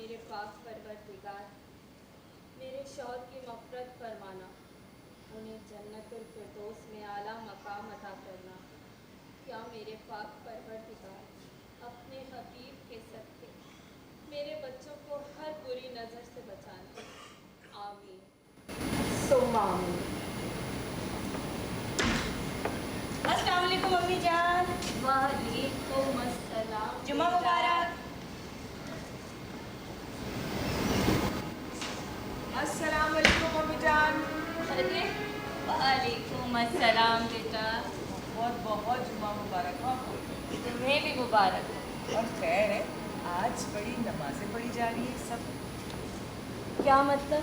मेरे पाक परवरदिगार, मेरे शौहर की मग़फ़िरत फरमाना, उन्हें जन्नतुल फ़िरदौस में आला मकाम अता करना। क्या मेरे पाक परवरदिगार अपने हबीब के सदक़े मेरे बच्चों को हर बुरी नज़र से बचाना। आमीन सुम्मा आमीन। अस्सलाम वालेकुम मम्मी जान। वालेकुम अस्सलाम। जुम्मा मुबारक। अस्सलाम वालेकुम मम्मी जान। अरे वालेकुम अस्सलाम बेटा। बहुत बहुत जुम्मा मुबारक हो आपको। तुम्हें भी मुबारक हो। और खैर है, आज बड़ी नमाजें पढ़ी जा रही है सब। क्या मतलब?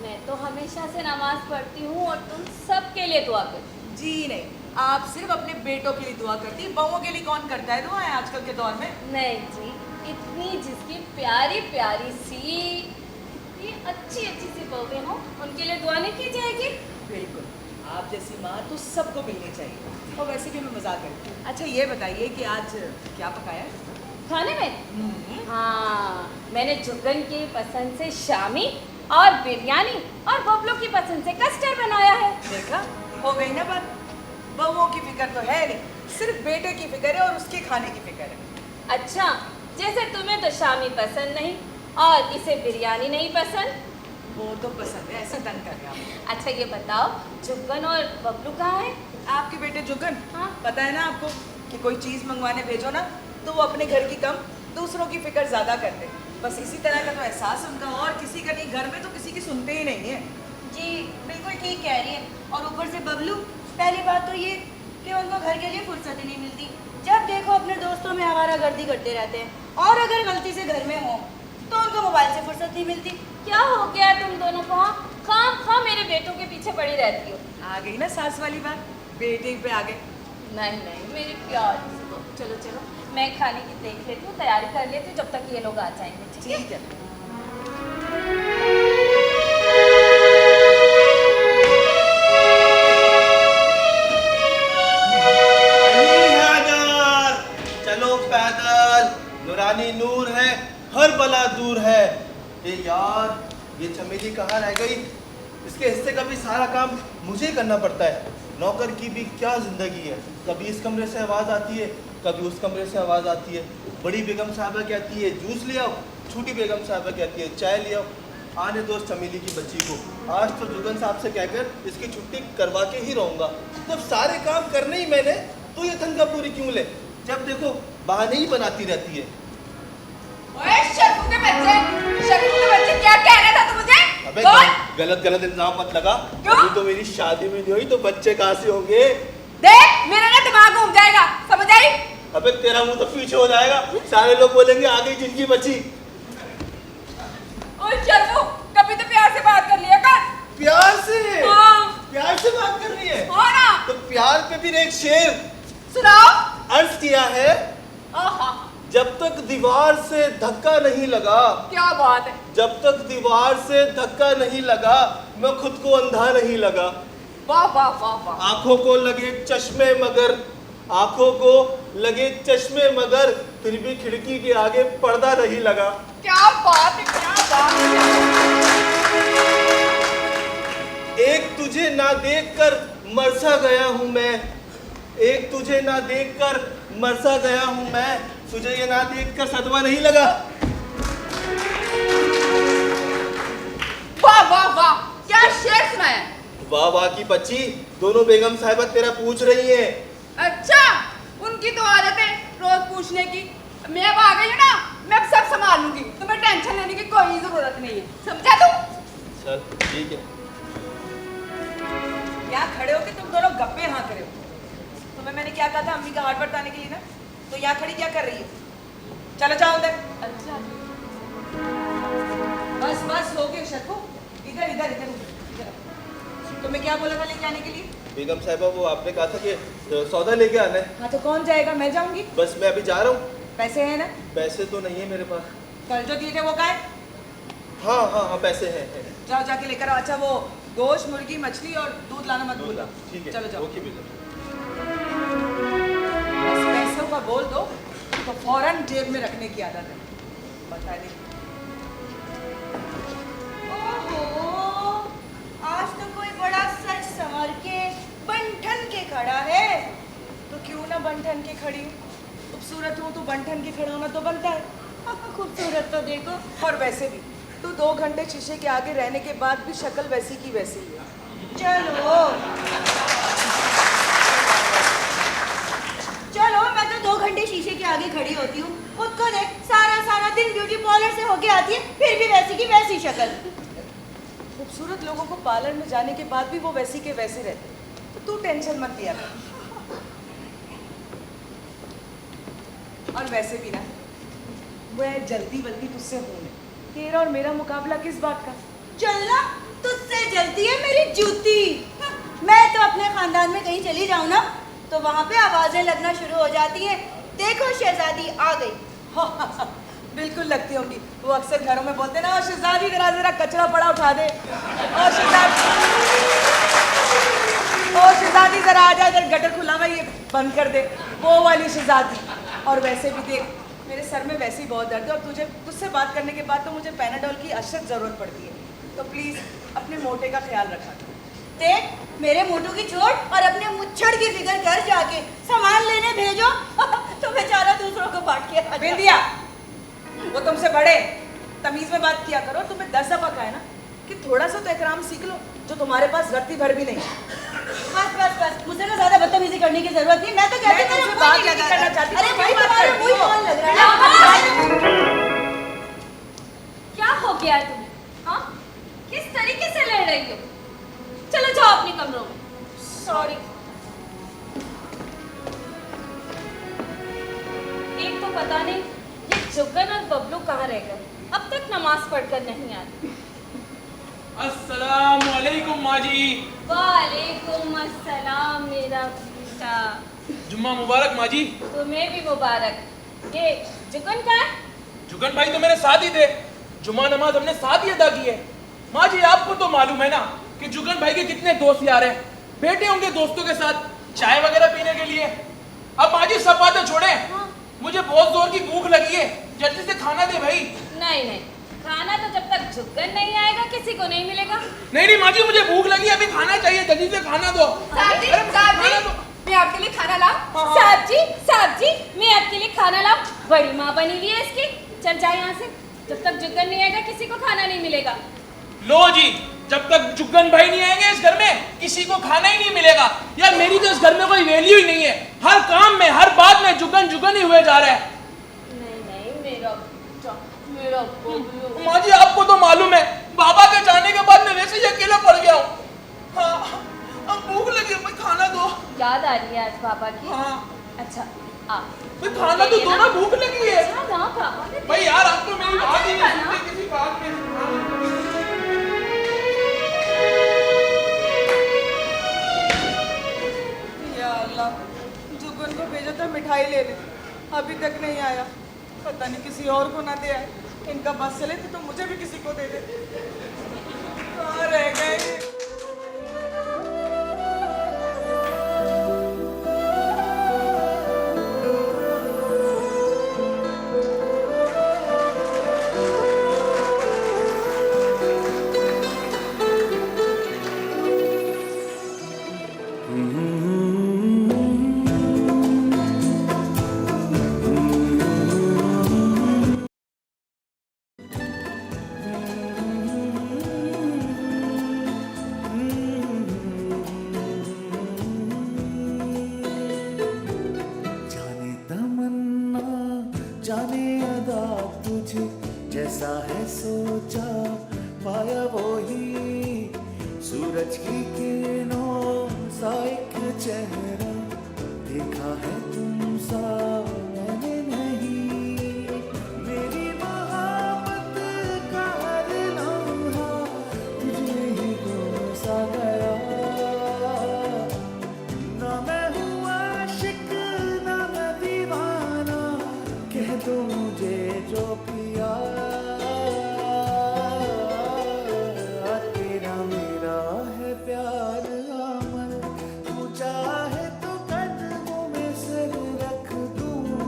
मैं तो हमेशा से नमाज पढ़ती हूँ और तुम सबके लिए दुआ करती हो। जी नहीं, आप सिर्फ अपने बेटों के लिए दुआ करती है, बहुओं के लिए कौन करता है दुआएं आजकल के दौर में? नहीं जी, इतनी जिसकी प्यारी प्यारी सी इतनी अच्छी अच्छी सी बहुएं हो उनके लिए दुआ नहीं की जाएगी? बिल्कुल, आप जैसी माँ तो सबको मिलनी चाहिए। और वैसे भी मैं मजाक करती हूँ। अच्छा ये बताइए कि आज क्या पकाया है? खाने में? हाँ, मैंने जुगन की पसंद से शामी और बिरयानी और बबलू की पसंद से कस्टर्ड बनाया है। देखा, हो गई ना बात। बहुओं की फिक्र तो है नहीं, सिर्फ बेटे की फिक्र है और उसके खाने की फिक्र है। अच्छा, जैसे तुम्हें तो शामी पसंद नहीं और इसे बिरयानी नहीं पसंद। वो तो पसंद है, ऐसे तंग कर रहे हैं आप। अच्छा ये बताओ, जुगन और बबलू कहाँ है? आपके बेटे जुगन, हाँ। पता है ना आपको कि कोई चीज़ मंगवाने भेजो ना तो वो अपने घर की कम दूसरों की फिक्र ज़्यादा करते हैं। बस इसी तरह का तो एहसास उनका और किसी का नहीं, घर में तो किसी की सुनते ही नहीं है। जी बिल्कुल ठीक कह रही है। और ऊपर से बबलू, पहली बात तो ये कि उनको घर के लिए फुर्सत ही नहीं मिलती। जब देखो अपने दोस्तों में आवारागर्दी करते रहते हैं और अगर गलती से घर में हो तो उनको मोबाइल से फुर्सत नहीं मिलती। क्या हो गया तुम दोनों को? खाम खा मेरे बेटों के पीछे पड़ी रहती हो। आ गई ना सास वाली बात, बेटे पे आ गए। नहीं नहीं मेरी प्यार से तो चलो चलो, मैं खाने की देख लेती हूँ, तैयारी कर लेती हूँ जब तक ये लोग आ जाएंगे। ठीक है? ठीक है। चलो पैदल, नूरानी नूर है, हर बला दूर है। ये यार, ये चमेली कहाँ रह गई? इसके हिस्से का भी सारा काम मुझे ही करना पड़ता है। नौकर की भी क्या जिंदगी है, कभी इस कमरे से आवाज़ आती है, कभी उस कमरे से आवाज़ आती है। बड़ी बेगम साहबा कहती है जूस ले आओ, छोटी बेगम साहबा कहती है चाय ले आओ। आने दो चमेली की बच्ची को, आज तो जुगन साहब से कहकर इसकी छुट्टी करवा के ही रहूँगा। जब सारे काम करने ही मैंने, तो ये तनख्वाह पूरी क्यों ले? जब देखो बहाने ही बनाती रहती है। ओए शर्फू के बच्चे क्या कह रहा था तू मुझे? अबे बोल। गलत इल्जाम मत लगा। क्यों? अभी तो मेरी शादी भी नहीं हुई तो बच्चे कहाँ से होंगे? देख मेरा ना दिमाग घूम जाएगा, समझ आई? अबे तेरा मुंह तो पीछे हो जाएगा, सारे लोग बोलेंगे आ गई जिनकी बच्ची। ओए शर्फू, कभी तो प्यार से बात कर लिया कर। प्यार से? हाँ। प्यार से बात कर रही है? हाँ ना। तो प्यार पे भी एक शेर सुनाओ। अर्ज किया है, आहा, जब तक दीवार से धक्का नहीं लगा, क्या बात है। जब तक दीवार से धक्का नहीं लगा, मैं खुद को अंधा नहीं लगा। वाह वाह वाह वाह। आंखों को लगे चश्मे मगर, आंखों को लगे चश्मे मगर, फिर भी खिड़की के आगे पर्दा नहीं लगा। क्या बात है, क्या बात है। एक तुझे ना देखकर मरसा गया हूं मैं, एक तुझे ना देखकर मरसा गया हूं मैं, तुझे ये ना देखकर सदमा नहीं लगा। वाह वाह वाह, क्या शेर सुनाया। वाह वाह की बच्ची, दोनों बेगम साहिबा तेरा पूछ रही हैं। अच्छा, उनकी तो आदत है रोज पूछने की। मैं अब आ गई हूँ ना, मैं अब सब संभाल लूंगी, तुम्हें टेंशन लेने की कोई जरूरत नहीं है, समझा तू? चल ठीक है। यहाँ खड़े हो कि तुम दोनों गप्पे हाँ करे हो? तुम्हें मैंने क्या कहा था अम्मी का हाथ बटाने के लिए ना, तो यहाँ खड़ी क्या कर रही है? चलो जाओ उधर। अच्छा बस बस हो गया शर्फू, इधर इधर इधर इधर। तुम्हें क्या बोला था लेके आने के लिए? बेगम साहिबा वो आपने कहा था कि सौदा लेके आना है। हाँ तो कौन जाएगा, मैं जाऊंगी। बस मैं अभी जा रहा हूँ। पैसे है ना? पैसे तो नहीं है मेरे पास। कल जो दिए थे वो का है? हाँ हाँ हाँ पैसे हैं। जाओ जाके लेकर आओ। अच्छा वो गोश्त, मुर्गी, मछली और दूध लाना मत भूलना। ठीक है, चलो जाओ। ओके बेगम। बस पैसों का बोल दो तो फौरन जेब में रखने की आदत है। बता दे ओहो, आज तो कोई बड़ा सच संवर के बंठन के खड़ा है। तो क्यों ना बंठन के खड़ी हूँ? खूबसूरत हूँ तो बंठन के खड़ा होना तो बनता है। खूबसूरत तो देखो। और वैसे भी तू 2 घंटे शीशे के आगे रहने के बाद भी शक्ल वैसी की वैसी ही है। चलो चलो, मैं तो 2 घंटे शीशे के आगे खड़ी होती हूँ। खुद को देख, सारा दिन ब्यूटी पार्लर से होके आती है, फिर भी वैसी की वैसी शक्ल। खूबसूरत लोगों को पार्लर में जाने के बाद भी वो वैसी के वैसे रहते हैं। तो तू टेंशन मत लिया कर। और वैसे भी ना, मैं जल्दी बल्दी तुझसे हूँ नहीं। तेरा और मेरा मुकाबला किस बात का? चलना, तुझसे जलती है मेरी जूती। मैं तो अपने खानदान में कहीं चली जाऊँ ना, तो वहाँ पे आवाजें लगना शुरू हो जाती हैं। देखो शहजादी आ गई। बिल्कुल लगती होंगी। वो अक्सर घरों में बोलते ना, शहजादी जरा जरा कचरा पड़ा उठा दे, और शहजादी जरा आ जाए, इधर गटर खुला हुआ ये बंद कर दे, वो वाली शहजादी। और वैसे भी देख, मेरे सर में वैसे ही बहुत दर्द है, और तुझसे बात करने के बाद तो मुझे पैनाडोल की अशद जरूरत पड़ती है। तो प्लीज अपने मोटे का ख्याल रखा। देख, मेरे मोटू की चोट और अपने मुच्छड़ की फिक्र कर जाके सामान लेने भेजो तो बेचारा दूसरों को बांट के आ जाए। बिंदिया, वो तुमसे बड़े, तमीज में बात किया करो। तुम्हें 10 दफा कहा है ना कि थोड़ा सा तो एहतराम सीख लो, जो तुम्हारे पास रत्ती भर भी नहीं। बस, मुझे ना ज्यादा बदतमीजी करने की जरूरत नहीं। मैं तो कहती हूँ तुमसे बात नहीं करना चाहती। अरे भाई, बात तुम्हारा करती मुंह हो। कौन लग रहा है? क्या हो गया तुम्हें? हाँ, किस तरीके से लड़ रही हो? चलो जाओ अपने कमरों में। सॉरी। एक तो पता नहीं ये जुग्गन और बबलू कहाँ रह गए, अब तक नमाज पढ़कर नहीं आते। अस्सलाम वालेकुम माँ जी। वालेकुम अस्सलाम मेरा बेटा। जुम्मा मुबारक माँ जी। तुम्हें भी मुबारक। ये जुगन कहाँ है? जुगन भाई तो मेरे साथ ही थे, जुम्मा नमाज हमने साथ ही अदा की है। माँ जी आपको तो मालूम है ना कि जुगन भाई के कितने दोस्त यार हैं, बैठे होंगे दोस्तों के साथ चाय वगैरह पीने के लिए। अब माँ जी सब बातें छोड़े, मुझे बहुत जोर की भूख लगी है, जल्दी से खाना दे भाई। नहीं, खाना तो जब तक जुगन नहीं आएगा किसी को नहीं मिलेगा। नहीं माँ जी, मुझे भूख लगी, अभी खाना चाहिए, जल्दी से खाना दो। साहब जी, अरे, खाना दो। मैं आपके लिए खाना लाऊं? हाँ। साहब जी, मैं आपके लिए खाना लाऊं? बड़ी माँ बनी हुई है इसकी। चल जाए यहाँ से, जब तक जुगन नहीं आएगा किसी को खाना नहीं मिलेगा। लो जी, जब तक जुगन भाई नहीं आएंगे इस घर में किसी को खाना ही नहीं मिलेगा। यार मेरी तो इस घर में कोई वैल्यू ही नहीं है, हर काम में हर बात में जुगन ही हुए जा रहा है। नहीं, मेरा बबलू। माँ जी आपको तो मालूम है, बाबा के जाने के बाद मैं वैसे ही अकेला पड़ गया हूँ। हाँ, अब भूख लगी, मैं खाना दो। याद आ रही है आज पापा की? हाँ, अच्छा आ। मैं खाना तो दो ना, भूख लगी है। अच्छा ना पापा ने भाई यार आप तो मेरी बात ही नहीं अच्छा, सुनते किसी बात में। या अल्लाह, जुगन को भेजा था मिठाई लेने, अभी तक नहीं आया। पता नहीं किसी और को ना दे आए। इनका बस चले तो मुझे भी किसी को दे दे। कहाँ रह गए? जाने तमन्ना जाने अदा तुझे जैसा है सोचा पाया वो ही सूरज की किरणों सा एक चेहरा देखा है तुम सा मैंने नहीं मेरी मोहब्बत का हर लम्हा तुझे ही गुम सा गया ना मैं हूँ आशिक ना मैं दीवाना कह दो मुझे जो पिया तेरा मेरा है प्यार अमर तू चाहे तो कदमों में सर रख दूं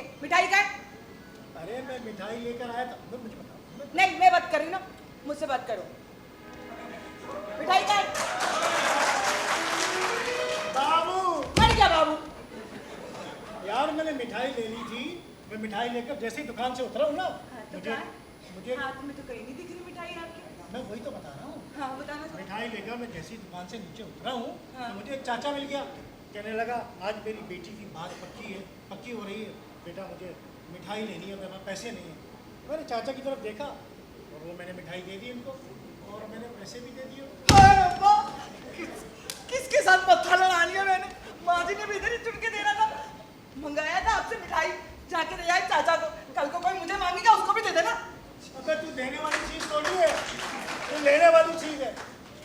है मिठाई का है? अरे मैं मिठाई लेकर आया था, मुझे बताओ। नहीं मैं बात कर रही हूँ ना, मुझसे बात करो। मिठाई का है? बाबू मर गया बाबू। यार मैंने मिठाई ले ली थी, मैं मिठाई लेकर जैसे ही दुकान से उतरा हूँ ना, मुझे हाथ में तो कहीं नहीं दिख रही मिठाई आपकी। मैं वही तो बता रहा हूँ। हाँ बताना तो। मिठाई लेकर मैं जैसे ही दुकान से नीचे उतरा हूँ हाँ। तो मुझे एक चाचा मिल गया, कहने लगा आज मेरी बेटी की बात पक्की हो रही है, बेटा मुझे मिठाई लेनी है, मेरे पास पैसे नहीं है। मैंने चाचा की तरफ देखा और वो मैंने मिठाई दे दी इनको और मैंने पैसे भी दे दिए। हाय रब्बा, किसके साथ मत्था लड़ा लिया मैंने? माँ जी ने भी इधर ही चुटके देना था। मंगाया था आपसे मिठाई, जाके दे आए चाचा को। कल को कोई मुझे मांगेगा उसको भी दे देना। अबे तू देने वाली चीज थोड़ी है, तू लेने वाली चीज है।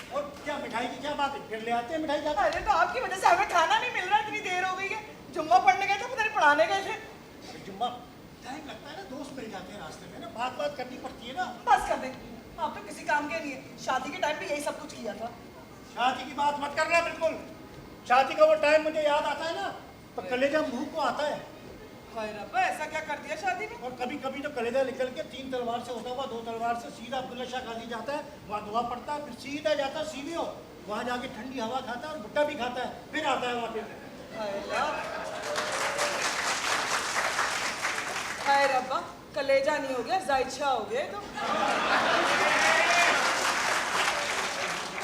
और क्या मिठाई की क्या बात है, फिर ले आते हैं मिठाई जाकर। अरे तो आपकी वजह से हमें खाना नहीं मिल रहा, इतनी देर हो गई है। जुम्मा पढ़ने गए थे, पता नहीं पढ़ाने गए थे। जुम्मा टाइम लगता है ना, दोस्त मिल जाते हैं रास्ते में ना, बात करनी पड़ती है ना। बस कर दे, आप तो किसी काम के नहीं है। शादी के टाइम पे यही सब कुछ किया था। शादी की बात मत करना बिल्कुल। शादी का वो टाइम मुझे याद आता है ना तो कलेजा मुंह को आता है। हाय रब्बा, ऐसा क्या कर दिया शादी में? और कभी कभी तो कलेजा निकल के 3 तलवार से होता हुआ 2 तलवार से सीधा अब्दुल्ला शाह गाजी जाता है, वहाँ दुआ पड़ता है, फिर सीधा जाता है सीवीओ, वहाँ जाके ठंडी हवा खाता है और भुट्टा भी खाता है, फिर आता है वापस। हाय रब्बा, कलेजा नहीं हो गया, जायचा हो गया तो।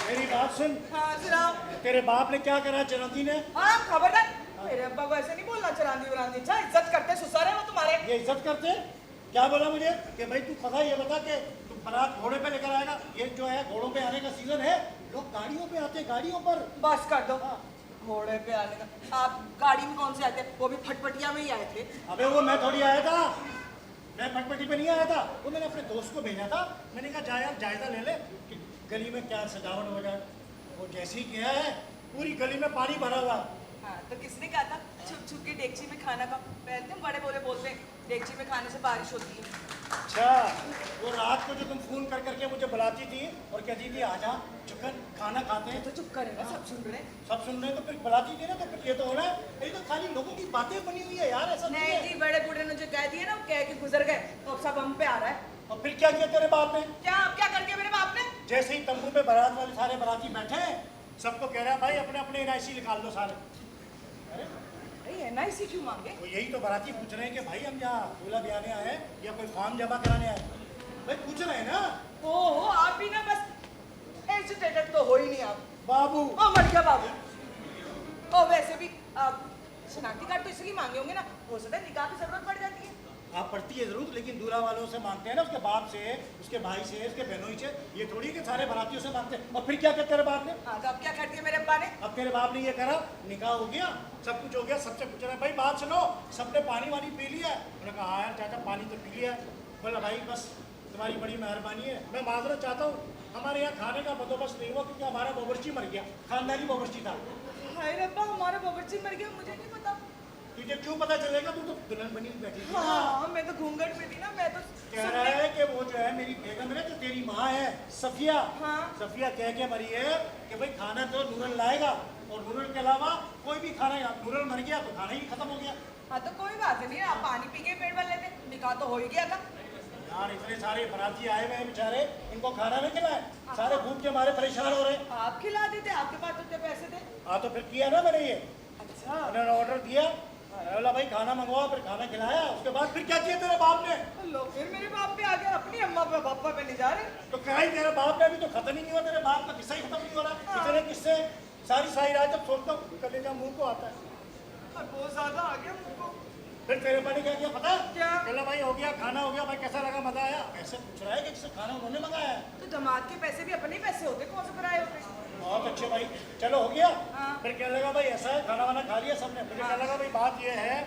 मेरी बात सुन, हाँ सुनाओ। तेरे बाप ने क्या करा चरंदी ने? हाँ खबरदार, मेरे अब्बा को ऐसे नहीं बोलना। चरांदी वरांदी, अच्छा इज्जत करते ससुर है वो तुम्हारे। ये इज्जत करते हैं? क्या बोला मुझे कि भाई तू पता ये बता के तू बारात घोड़े पे लेकर आएगा? ये जो है घोड़ों पे आने का सीजन है, लोग गाड़ियों पे आते हैं, गाड़ियों पर। बस कर दो, घोड़े पे आने का। आप गाड़ी में कौन से आए थे? वो भी फटफटिया में ही आए थे। अबे वो मैं थोड़ी आया था, मैं फटपटी पे नहीं आया था, वो मैंने अपने दोस्त को भेजा था। मैंने कहा जा यार जायजा ले ले कि गली में क्या सजावट हो जाए। वो जैसे ही गया है पूरी गली में पानी भरा हुआ। हाँ तो किसने कहा था छुप छुप के डेगची में खाना का? पहले तुम बड़े बोले बोलते हैं डेगची में खाने से बारिश होती है। अच्छा, वो रात को जो तुम फोन कर करके मुझे बुलाती थी और कहती थी आजा चिकन खाना खाते हैं, तो चुप करेगा, सब सुन रहे हैं। सब सुन रहे हैं तो फिर बुलाती थी ना, तो फिर ये तो होना है। ये तो खाली लोगों की बातें बनी हुई है यार, ऐसा नहीं नहीं है। जी, बड़े बूढ़े ने जो कह दिया ना, वो कह के गुजर गए, तो अब सब हम पे आ रहा है। और फिर क्या किया तेरे बाप ने? क्या अब क्या कर दिया मेरे बाप ने? जैसे ही तंबू पे बारात वाले सारे बाराती बैठे हैं, सबको कह रहा है भाई अपने अपने एनआईसी निकाल दो सारे। अरे भाई एनआईसी क्यों मांगे? तो यही तो बाराती पूछ रहे हैं कि भाई हम यहाँ दूल्हा ब्याने आए हैं या कोई फॉर्म जमा कराने आए? भाई पूछ रहे हैं ना। ओहो, आप भी ना बस एजुकेटेड तो हो ही नहीं आप। बाबू ओ मर गया बाबू। ओ वैसे भी आप शनाख्ती कार्ड तो इसलिए मांगे होंगे ना, हो सकता है निकाह की जरूरत पड़ जाती है। आप पढ़ती है जरूर, लेकिन दूल्हा वालों से मांगते हैं ना, उसके बाप से, उसके भाई से, उसके बहनोई से। ये थोड़ी कि सारे बारातियों से मांगते हैं। और फिर क्या कहते तेरे बाप ने? हाँ तो अब क्या कर दिया मेरे अब्बा ने? अब तेरे बाप ने ये करा, निकाह हो गया, सब कुछ हो गया, सबसे पूछ रहा है भाई बात सुनो, सबने पानी वानी पी लिया है? उन्होंने कहा हाँ यार चाचा पानी तो पी लिया है। बोला भाई बस तुम्हारी बड़ी मेहरबानी है, मैं माजरत चाहता हूँ, हमारे यहाँ खाने का बंदोबस्त नहीं हुआ क्योंकि हमारा बावर्ची मर गया, खानदानी बावर्ची था। हाय रब्बा, हमारा बावर्ची मर गया, मुझे नहीं पता। तुझे क्यों पता चलेगा, तू तो दुल्हन बनी बैठी थी। हाँ मैं तो घूंघट में थी ना, मैं तो कह रहा है कि वो जो है मेरी बेगम है जो तेरी माँ है सफिया, हाँ। सफिया कह के मरी है कि भाई खाना तो नूरल लाएगा और नूरल के अलावा कोई भी खाना, नूरल मर गया तो खाना ही खत्म हो गया। हाँ तो कोई बात नहीं, आप पानी पी के पेट भर लेते, निकाह तो हो ही गया था। यार इतने सारे बाराती आए हुए हैं बेचारे, इनको खाना नहीं खिलाए, सारे भूख के मारे परेशान हो रहे हैं। आप खिला देते, आपके पास उतने पैसे थे। हाँ तो फिर किया ना मैंने ये, अच्छा उन्होंने ऑर्डर दिया, बोला भाई खाना मंगवाओ, फिर खाना खिलाया, उसके बाद फिर क्या किया तेरे बाप ने? लो फिर मेरे बाप पे आ गया, अपनी अम्मा पे पापा पे नहीं जा रहे। तो कहीं तेरे बाप ने अभी तो खत्म ही नहीं हुआ, तेरे बाप का किस्सा ही खत्म नहीं हो रहा। इतने किस्से सारी रात जब सोचता हूँ कलेजा मुंह को आता है। बहुत ज्यादा आ गया मुझको। फिर तेरे पानी क्या किया पता है? क्या? चलो भाई हो गया, खाना हो गया, भाई कैसा लगा, मजा आया? ऐसे पूछ रहा है कि जिससे खाना उन्होंने मंगाया है। तो दामाद के पैसे भी अपने ही पैसे होते, कौन से पराए होते? बहुत अच्छे भाई, चलो हो गया। हाँ। फिर क्या लगा भाई ऐसा है, खाना वाना खा लिया सबने, मुझे क्या लगा भाई बात ये है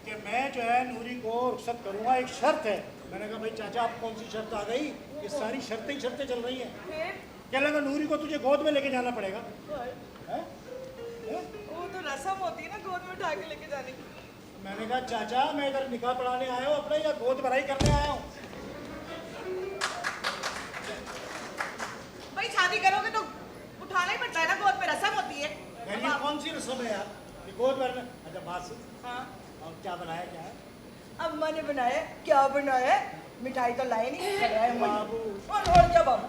कि मैं जो है नूरी को रुखसत करूँगा, एक शर्त है। मैंने कहा भाई चाचा आप कौन सी शर्त आ गई? ये सारी शर्तें ही शर्तें चल रही हैं। फिर क्या लगा नूरी को तुझे गोद में लेके जाना पड़ेगा। हैं? हैं? वो तो रस्म होती है ना, गोद में उठा के लेके जाने की। मैंने कहा चाचा मैं इधर निकाह पढ़ाने आया हूँ अपने, या गोद भराई करने आया हूँ? भाई शादी करोगे तो उठाना ही पड़ता है ना, गोद पे रस्म होती है। यार ये कौन सी रस्म है यार, ये गोद भरना? अच्छा बात सुन, हाँ अब क्या बनाया क्या है? अम्मा ने बनाया है। क्या बनाया है? मिठाई तो लाई नहीं, खड़ा है बाबू। और क्या बाबू?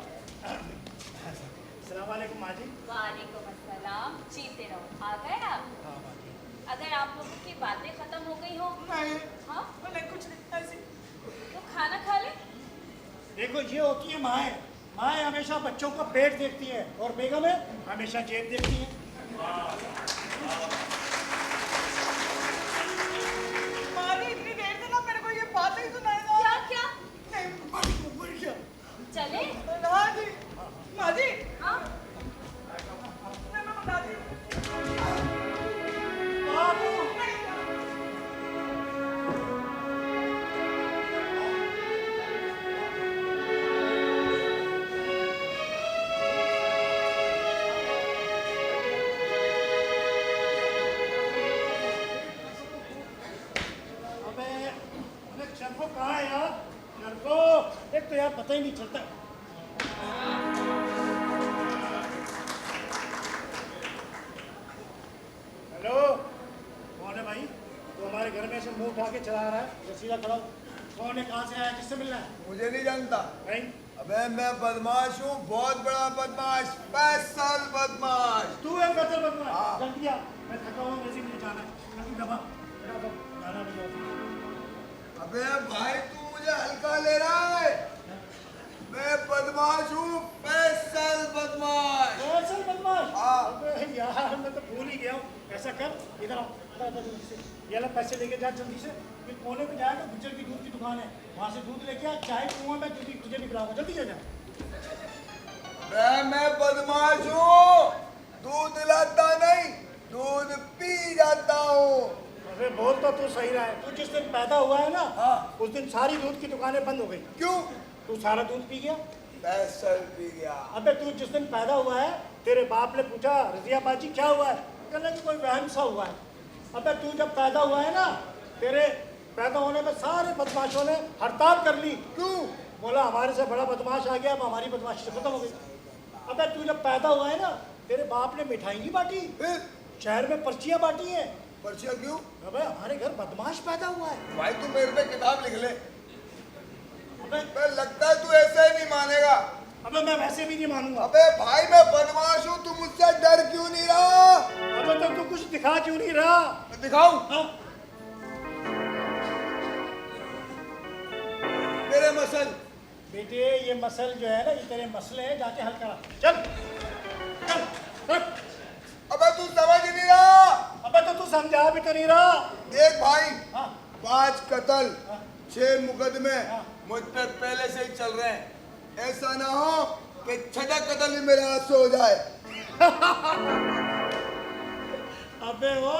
अस्सलाम वालेकुम माँ जी। वालेकुम अस्सलाम। जीते रहो। आ गए आप? हाँ माँ जी। अगर आप लोगों की बातें खत्म हो गई हो, नहीं, हाँ, नहीं कुछ नहीं ऐसी। तो खाना खा ले। देखो ये होती है माएँ। माएँ हमेशा बच्चों का पेट देखती है और बेगमें हमेशा जेब देखती है। मारी इतनी देर से ना मेरे को ये बात ही सुनाई दो। क्या क्या? नहीं, मर गया। चले? हाँ जी, माँ जी, हाँ, मैं बताती हूँ। बाबू। अबे चरखो कहाँ है यार? चरखो एक तो यार पता ही नहीं चलता। हेलो, कौन है भाई? तो हमारे घर में से मुंह उठा के चला रहा है। जो सीधा खड़ा हो। कौन है? कहाँ से आया? किससे मिलना है? मुझे नहीं जानता। नहीं। अबे मैं बदमाश हूँ, बहुत बड़ा बदमाश, स्पेशल बदमाश। तू है बेहतर बदमाश। हाँ। जल्दी आ, मैं थका हुआ हूँ, वैसे मुझे जाना है। जल्दी दबा दबा, जाना नहीं होता। अबे भाई तू मुझे हल्का ले रहा है। मैं बदमाश हूँ, स्पेशल बदमाश। असल बदमाश। हाँ। अबे यार मैं तो भूल ही गया हूँ। ऐसा कर, इधर आओ, इधर आ जल्दी से। ये ला पैसे लेके जा जल्दी से। ये कोने पे जाएगा, गुज्जर की दूध की दुकान है, वहाँ से दूध लेके आ, चाय पीऊँगा मैं, तुझे भी पिलाऊंगा। जल्दी जा। मैं बदमाश हूँ, दूध लाता नहीं, दूध पी जाता हूँ। अरे बोल तो तू सही रहा है। तू जिस दिन पैदा हुआ है ना, हाँ। उस दिन सारी दूध की दुकानें बंद हो गई। क्यों? तू सारा दूध पी गया। स्पेशल पी गया। अबे तू जिस दिन पैदा हुआ है, तेरे बाप ने पूछा रजिया बाजी क्या हुआ है, कहने कि कोई वहम सा हुआ है। अबे तू जब पैदा हुआ है ना, तेरे पैदा होने में सारे बदमाशों ने हड़ताल कर ली। क्यों? बोला हमारे से बड़ा बदमाश आ गया, अब हमारी बदमाशी से खत्म हो गई। अबे तू जब पैदा हुआ है ना, तेरे बाप ने मिठाई नहीं बांटी, फिर शहर में पर्चियां बांटी हैं। पर्चियाँ क्यों? अबे हमारे घर बदमाश पैदा हुआ है। भाई तू मेरे पे किताब लिख ले। अबे मैं लगता है तू ऐसा ही नहीं मानेगा। अबे मैं वैसे भी नहीं मानूंगा। अबे भाई मैं बदमाश हूँ, तू मुझसे डर क्यों नहीं रहा? अबे तो तू कुछ दिखा क्यों नहीं रहा? मैं दिखाऊं? हाँ? मेरे मसल। बेटे ये मसल जो है ना, ये तेरे मसले हैं, जाके हल करा। चल चल चल। अबे तू समझ नहीं रहा। अबे तो तू समझा भी तो नहीं रहा। देख भाई, हाँ 5 कत्ल, हाँ। 6 मुकदमे हाँ। मुझ पे पहले से ही चल रहे हैं। ऐसा ना हो कि 6ठा कत्ल भी मेरे हाथ से हो जाए। अबे वो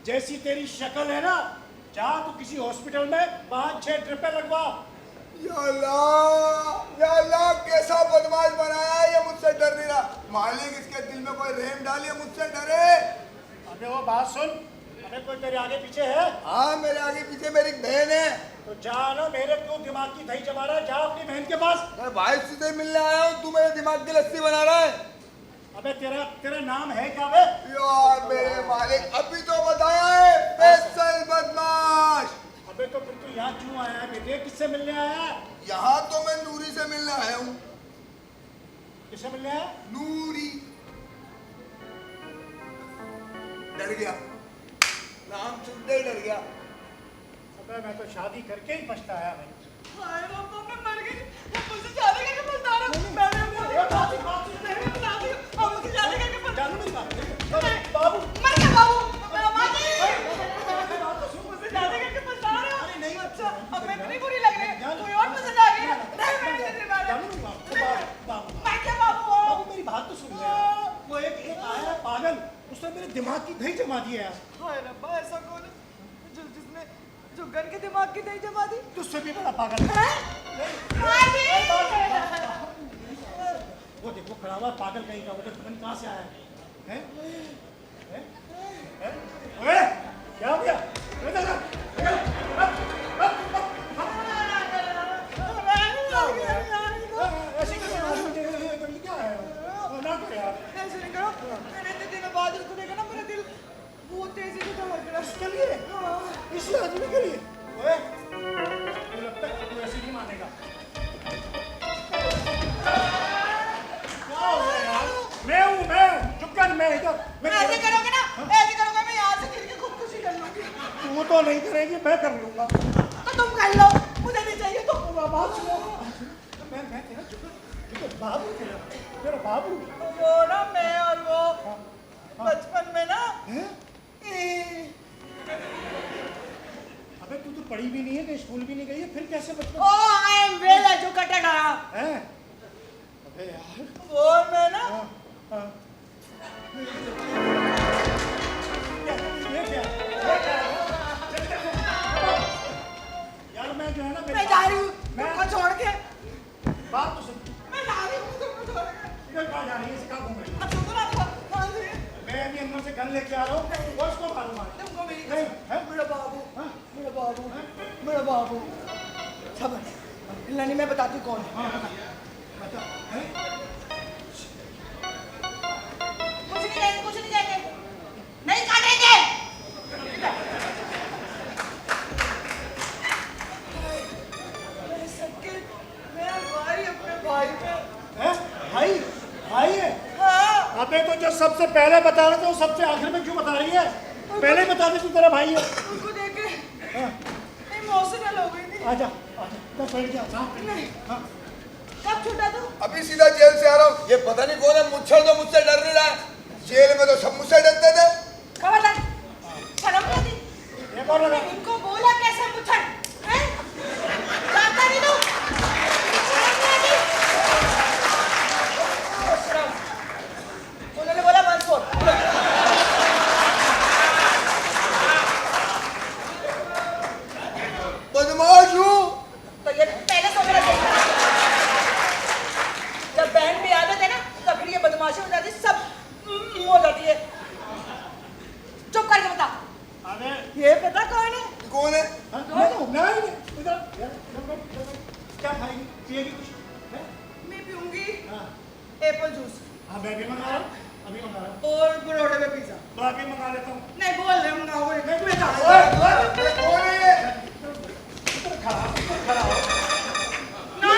जैसी तेरी शक्ल है ना, जा तू किसी हॉस्पिटल में 5-6 ट्रिपें लगवा। या अल्लाह कैसा बदमाश बनाया है, ये मुझसे डर नहीं रहा। मालिक इसके दिल में कोई रहम डालिए, मुझसे डरे। अबे वो बात सुन, अबे कोई तेरे आगे पीछे है? हाँ मेरे आगे पीछे मेरी एक बहन है। तो जा ना, मेरे क्यों दिमाग की दही जमा रहा है, जा अपनी बहन के पास। मैं भाई तुझे मिलने आया हूँ, तू मेरे दिमाग की लस्सी बना रहा है। अबे तेरा तेरा नाम है क्या बे? यार मेरे मालिक अभी तो बताया है, स्पेशल बदमाश। अबे तो फिर तू यहाँ क्यों आया है बेटे? किससे मिलने आया है? यहाँ तो मैं नूरी से मिलने आया हूँ। किससे मिलने आया है? नूरी। डर गया, नाम सुनते ही डर गया। अबे मैं तो शादी करके ही पछताया भाई। हाय रब्बा, मैं मर गई। अब मुझसे शादी करके बता रहा हूँ। मैंने मुझे बात नहीं बता दी। अब मुझसे शादी करके बता। जानू मेरी बात। बाबू मर गया बाबू। मेरा माँ जी। मुझसे शादी करके बता रहे हो। अरे नहीं। अच्छा, अब मैं इतनी बुरी लग रही है। कोई और पसंद आ गया। नहीं मैं इसे नहीं मारा। जानू मेरी बात। बाबू मैं क्या बाबू हूँ? बाबू मेरी बात तो सुन ले। वो एक आया है पागल, उसने मेरे दिमाग की दही जमा दी है यार। हाय रब्बा, ऐसा कौन है जिसने जो गन के दिमाग की दही जमा दी? तुझसे भी बड़ा पागल है। वो देखो खड़ा हुआ पागल कहीं का। वो देखो गन कहाँ से आया है? हैं? हैं? ओए क्या हो गया? इधर आ। ऐसे कैसे मालूम मुझे? ये क्या है? ना कर यार। ऐसे नहीं करो। मैंने इतने दिनों बाद इसको देखा ना, मेरा दिल बहुत तेजी से धड़क रहा है। इसके लिए? इस आदमी के लिए? ओए ये मैं कर लूंगा। तो तुम कर लो, मुझे नहीं चाहिए तो बात सुनो। मैं तेरा जुगन बाबू तेरा बाबू। वो ना मैं और वो बचपन में ना अबे तू तो पढ़ी भी नहीं है, कहीं स्कूल भी नहीं गई है, फिर कैसे बचपन? ओ आई एम वेल एजुकेटेड हैं? अबे यार वो मैं ना हाँ। ये क्या? यार मैं जो है ना मैं जा रही हूँ तुमको छोड़ के। बात तो सुन। मैं जा रही हूँ तुमको छोड़ के। इधर कहाँ जा रही है? इसे कहाँ घूम रही है? अब तुमको ना कहाँ से? मैं अभी अंदर से गन लेके आ रहा हूँ, वो इसको मारूंगा। तुमको मेरी नहीं, हैं? मेरा बाबू हाँ? मेरा बाबू मेरा बाबू खबर नानी मैं बताती हूँ कौन है। हाँ, बता, हैं? कुछ नहीं देंगे, नहीं काटेंगे। मेरे सबके मेरा भाई अपने भाई पे हैं? भाई भाई है? हाँ अबे तो जो सबसे पहले बता रहे थे वो सबसे आखिर में क्यों बता रही है? पहले ही बता दे तू तेरा भाई है। उनको देख के हाँ, इमोशनल हो गई थी। आजा आजा बस बैठ जा। हाँ, नहीं हाँ। कब छूटा तू? अभी सीधा जेल से आ रहा हूँ। ये पता नहीं कौन है मुच्छर जो मुझसे डर नहीं रहा है। जेल में तो सब मुझसे डरते थे। खबरदार शर्म नहीं आती? एक और लगा। इनको बोला कैसे मुच्छर हैं? जानता नहीं तू? शर्म नहीं आती? शर्म। उन्होंने बोला 1-4 बदमाश हूँ। तो ये पहले सो मेरा देखा। जब बहन भी आदत है ना तो फिर ये बदमाशी हो जाती है, सब हो जाती है। चुप करके बता, अबे ये पता कौन है? कौन है? हाँ, नहीं इधर इधर बैठ। क्या खाएगी? पिएगी कुछ? हैं? मैं पीऊंगी हाँ एप्पल जूस हाँ, मैं भी मंगा रहा हूँ, अभी मंगा रहा हूँ। और बड़ोड़े में पिज्जा। तो अभी मंगा लेता हूँ। नहीं बोल रहे हम ना बोले मैं जा ओए, ओए, ये कौन है ये? इधर खड़ा हो। ना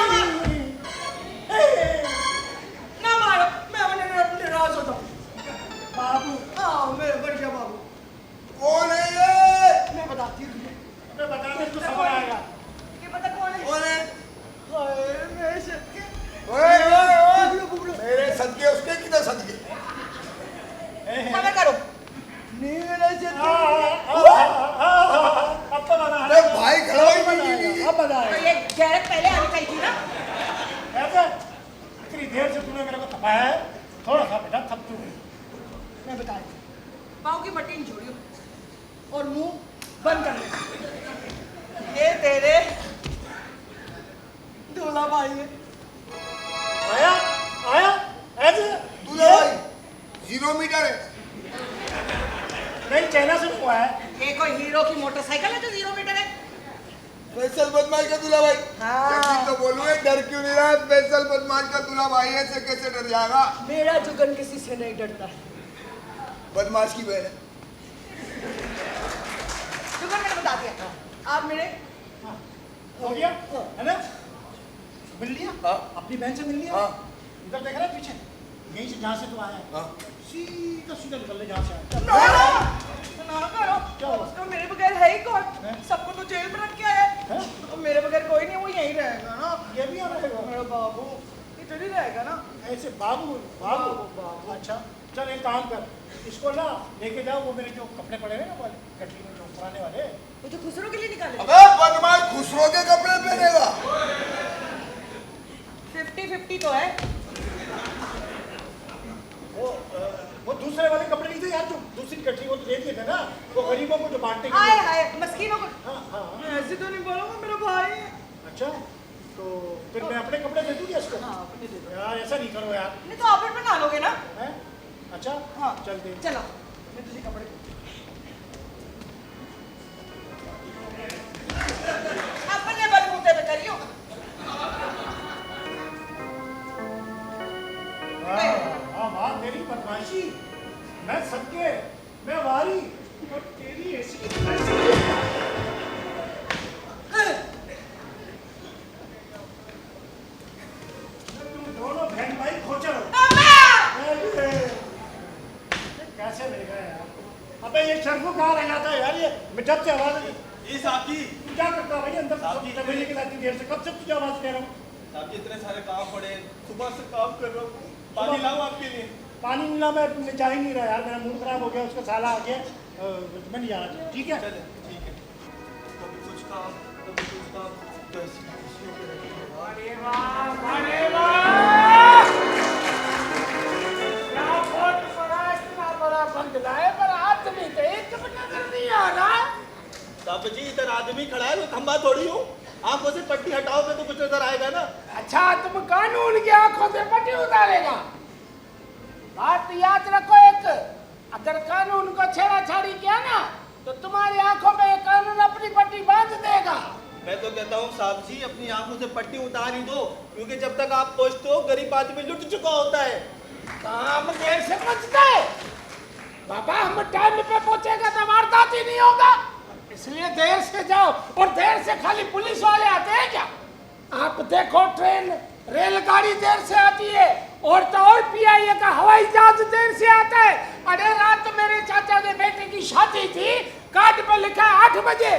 ना मारो, मैं उन्हें निराश होता हूँ। बाबू हाँ मेरे बढ़िया बाबू, कौन है ये? मैं बताती हूँ तुझे। अबे बता दे तो समझ आएगा। ये पता कौन है? कौन है? हाय मेरे सदके। ओए ओए ओए, मेरे सदके उसके किधर सदके? खबर करो। मेरे सदके। अब तो बना अरे भाई खड़ा हो नहीं। अब बना तो ये गैरत पहले आनी चाहिए थी ना। ऐसे इतनी देर से तूने मेरे को थपाया है, थोड़ा सा बेटा थप तू। मैं बता रही हूँ। पाँव की पट्टी जोड़ियो और मुंह बंद कर ले। ये तेरे दूल्हा भाई है। आया आया ऐसे दूल्हा भाई 0 मीटर है। नहीं चाइना से हुआ है। ये कोई हीरो की मोटरसाइकिल है जो 0 मीटर है? फैसल बदमाश का दूल्हा भाई। हाँ। एक चीज तो बोलूं, ये डर क्यों नहीं रहा है? फैसल बदमाश का दूल्हा भाई है, ऐसे कैसे डर जाएगा? मेरा जुगन किसी से नहीं डरता है। बदमाश की बहन है। जुगन मैंने बता दिया। आप मेरे हो गया है ना? मिल लिया? हाँ। अपनी बहन से मिल लिया? हाँ। इधर देख रहा है पीछे, यहीं से जहाँ से तू आया है, हाँ। सीधा सीधा निकल ले जहाँ से आया। ना करो। क्या हुआ? उसका मेरे बगैर है ही कौन? हैं? सबको तो जेल में रख के आया है। हैं? तो मेरे बगैर कोई नहीं, वो यहीं रहेगा ना। ये भी आ रहेगा। मेरा बाबू इधर ही रहेगा ना। ऐसे बाबू बाबू बाबू। अच्छा चल एक काम कर, इसको ना लेके जाओ, वो मेरे जो कपड़े पड़े हैं ना वाले गठरी में जो पुराने वाले, वो जो खुसरो के लिए निकाले। अबे बदमाश खुसरो के कपड़े पहनेगा। 50-50 तो है। वो दूसरे वाले कपड़े नहीं थे यार, जो दूसरी गठरी वो तो दे दिए थे ना, वो गरीबों को जो बांटने के हाय लिए। हाय मस्कीनों को। हाँ हाँ हाँ। ऐसे तो नहीं बोलूंगा, मेरा भाई है। अच्छा तो फिर मैं अपने कपड़े दे दूंगी इसको। हाँ अपने दे दो। यार ऐसा नहीं करो यार। नहीं तो आप ही बना लोगे ना। हैं? अच्छा हाँ चल दे। चलो मैं तुझे कपड़े अपने बलबूते पे करियो। वाह तेरी बदमाशी, मैं सदके, मैं वारी और तेरी ऐसी तुम दोनों बहन भाई खोचर हो। कैसे मिल गए यार? अबे ये शर्फू कहाँ रह जाता है यार? ये मैं जब से आवाज जी साहब जी। तू क्या करता है भाई अंदर साहब जी, चमेली के लाती देर से? कब से तुझे आवाज दे रहा हूँ? साहब जी इतने सारे काम पड़े, सुबह से काम कर रहा हूँ, पानी लाऊं आपके लिए? पानी मिलना मैं जा ही नहीं रहा यार, मेरा मूड खराब हो गया, उसका साला आ गया, मैं नहीं जा रहा। ठीक है चले ठीक है। कभी कुछ काम, कभी कुछ काम, तो ऐसी खुशियों पे रहते हैं। अरे वाह, अरे वाह! क्या बहुत बड़ा, इतना बड़ा बंगला है, पर आदमी तो एक भी नजर नहीं आ रहा। साहब जी इधर आदमी खड़ा है, मैं खंबा थोड़ी हूँ। आंखों से पट्टी हटाओ तो कुछ नजर आएगा ना। अच्छा, तुम कानून की आंखों से पट्टी उतारेगा? बात याद रखो एक, अगर कानून को छेड़ाछाड़ी किया ना तो तुम्हारी आंखों में कानून अपनी पट्टी बांध देगा। मैं तो कहता हूँ साहब जी अपनी आंखों से पट्टी उतार ही दो, क्योंकि जब तक आप पहुँचते हो गरीब आदमी लुट चुका होता है। काम देर से पहुंचता है बाबा, हम टाइम पे पहुंचेगा तो वारदात ही नहीं होगा, इसलिए देर से जाओ। और देर से खाली पुलिस वाले आते हैं क्या? आप देखो ट्रेन रेलगाड़ी देर से आती है, और तो और पीआईए का हवाई जहाज देर से आता है। अरे रात मेरे चाचा के बेटे की शादी थी, कार्ड पे लिखा है 8 बजे,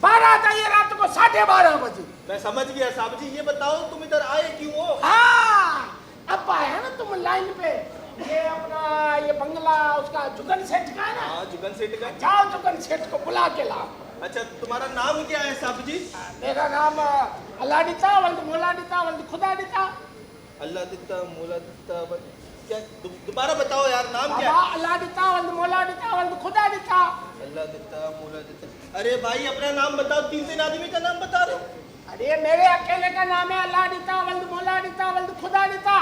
बारात आई रात को 12:30 बजे। मैं समझ गया साहब जी, ये बताओ तुम इधर आए क्यों हो? हाँ, अब आया ना तुम लाइन पे। ये अपना ये बंगला उसका जुगन सेठ का है ना? हाँ जुगन सेठ का। जाओ जुगन सेठ को बुला के लाओ। अच्छा तुम्हारा नाम क्या है साहब जी? मेरा नाम अल्लाह वल्द मोला दिता वल्द खुदा दिता। अल्लाह दिता मोला दिता क्या? दोबारा बताओ यार, नाम क्या है? अल्लाह दिता वल्द मोला दिता वल्द खुदा दिता। अल्लाह दिता मोला दिता। अरे भाई अपना नाम बताओ, 3 आदमी का नाम बता रहे हो। अरे मेरे अकेले का नाम है अल्लाह दिता वल्द मोला दिता वल्द खुदा दिता।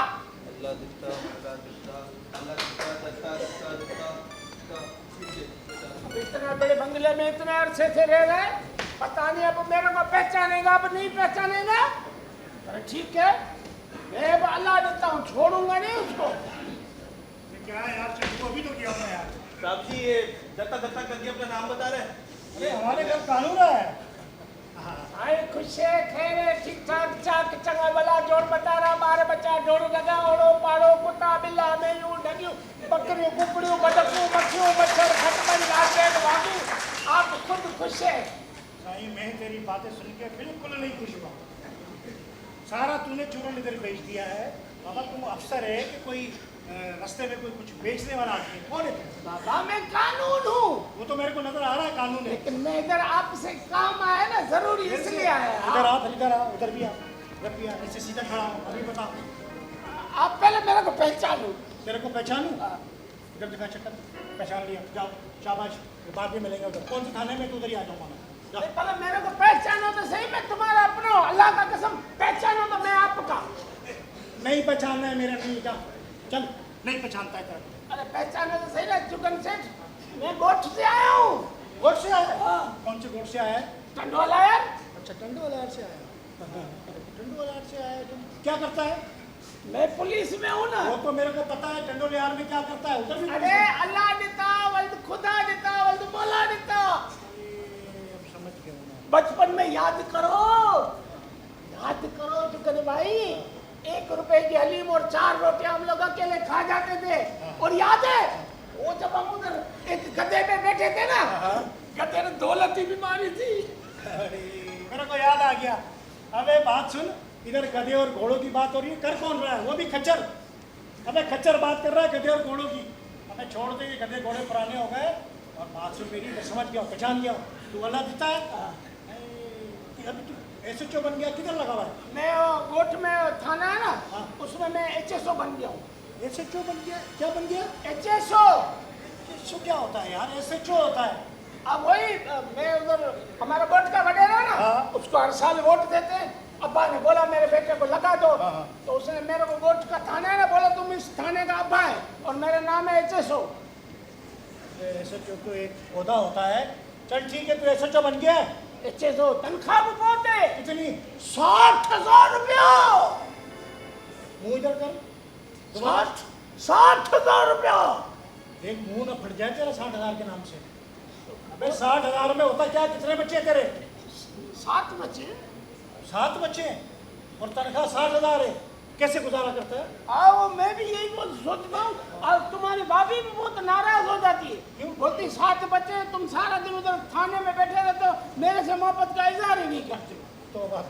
अल्लाह दिता मोला दिता अल्लाह दिता दिता दिता दिता दिता। ठीक है अब इतना बड़े बंगले में इतने अरसे से रह रहे, पता नहीं अब मेरे को पहचानेगा अब नहीं पहचानेगा। अरे ठीक है, मैं अब अल्लाह देता हूँ, छोड़ूंगा नहीं उसको। ये क्या है यार, चेक को भी तो किया हमने यार। साहब जी ये दत्ता दत्ता करके अपना नाम बता रहे हैं। अरे हमारे घर कानून है। आए खुशे खैरे ठीक ठाक चाक चंगा भला जोड़ बता रहा मारे बच्चा जोड़ लगा ओड़ो पाड़ो कुत्ता बिल्ला में यूं ढगियो बकरियों कुकड़ियों बतखों मक्खियों मच्छर खटमल लाटे वागू। आप खुद खुश है? साईं मैं तेरी बातें सुन के बिल्कुल नहीं खुश हुआ। सारा तूने चूरन इधर बेच दिया है। बाबा तुम अफसर है कि कोई रास्ते में कोई कुछ बेचने वाला आदमी है? कौन है? बाबा मैं कानून हूँ। वो तो मेरे को नजर आ रहा है कानून है। लेकिन मैं इधर आपसे काम आया ना, जरूरी इसलिए आया। इधर आ, इधर आ, उधर भी आ, इधर भी आ, ऐसे सीधा खड़ा हो। अभी बता, आप पहले मेरे को पहचानो। तेरे को पहचानूं? इधर दिखा चक्कर, पहचान लिया। जाओ शाबाश, बाद में मिलेंगे उधर। कौन से थाने में? तू उधर ही आ जाऊंगा मैं। जा। पहले मेरे को पहचानो तो सही, मैं तुम्हारा अपना हूँ, अल्लाह का कसम पहचानो तो मैं आपका। नहीं पहचानना है मेरा, नहीं। जा चल, नहीं पहचानता है तेरा। अरे पहचानो तो सही ना जुगन सेठ, मैं गोठ से आया हूँ। गोट से आया है? कौन से गोट से आया है? टंडोला यार। अच्छा टंडोलार से आया। टंडोलार से आया है। तुम क्या करता है? मैं पुलिस में हूँ ना। वो तो मेरे को पता है टंडोलार में क्या करता है। उधर भी अरे अल्लाह देता वल्द खुदा देता वल्द मौला देता। अब समझ गया हूँ मैं। बचपन में याद करो जुगन भाई, 1 रुपए की हलीम और 4 रोटियां हम लोग अकेले खा जाते थे। और याद है वो जब हम उधर एक गधे पे बैठे थे ना, गधे ने दौलती बीमारी थी। अरे मेरे को याद आ गया। अबे बात सुन, इधर गधे और घोड़ों की बात हो रही है, कर कौन रहा है? वो भी खच्चर। अबे खच्चर बात कर रहा है गधे और घोड़ों की। अबे छोड़ दे, ये गधे घोड़े पुराने हो गए। और बात सुन मेरी, मैं समझ गया, पहचान गया। तू अल्लाह देता है। अभी तू SHO बन गया, किधर लगा हुआ है? मैं गोठ में थाना है ना, उसमें मैं HSO बन गया हूँ। SHO बन गया? क्या बन गया? HSO क्या होता है यार? SHO होता है। अब वही मैं उधर हमारा वोट का वडेरा ना, हाँ। उसको हर साल वोट देते हैं। अब्बा ने बोला मेरे बेटे को लगा दो, हाँ। तो उसने मेरे को वोट का थाना है ना, बोला तुम इस थाने का अब्बा है और मेरा नाम है HSO। SHO तो एक पौधा होता है। चल ठीक है, तू SHO बन गया। HSO तनख्वाह भी बहुत है, कितनी? 60,000 रुपया। मुंह इधर कर। 60,000 रुपया। एक मुंह ना फट जाए तेरा 60,000 के नाम से। अबे 60,000 में होता क्या? कितने बच्चे तेरे? 7 बच्चे। 7 बच्चे और तनख्वाह 60,000 है। कैसे गुजारा करता है? आओ, मैं भी यही बहुत सोचता हूँ। और तुम्हारी भाभी भी बहुत नाराज हो जाती है। क्यों? बोलती 7 बच्चे, तुम सारा दिन उधर थाने में बैठे रहते हो, मेरे से मोहब्बत का इजहार ही नहीं करते। तो यार,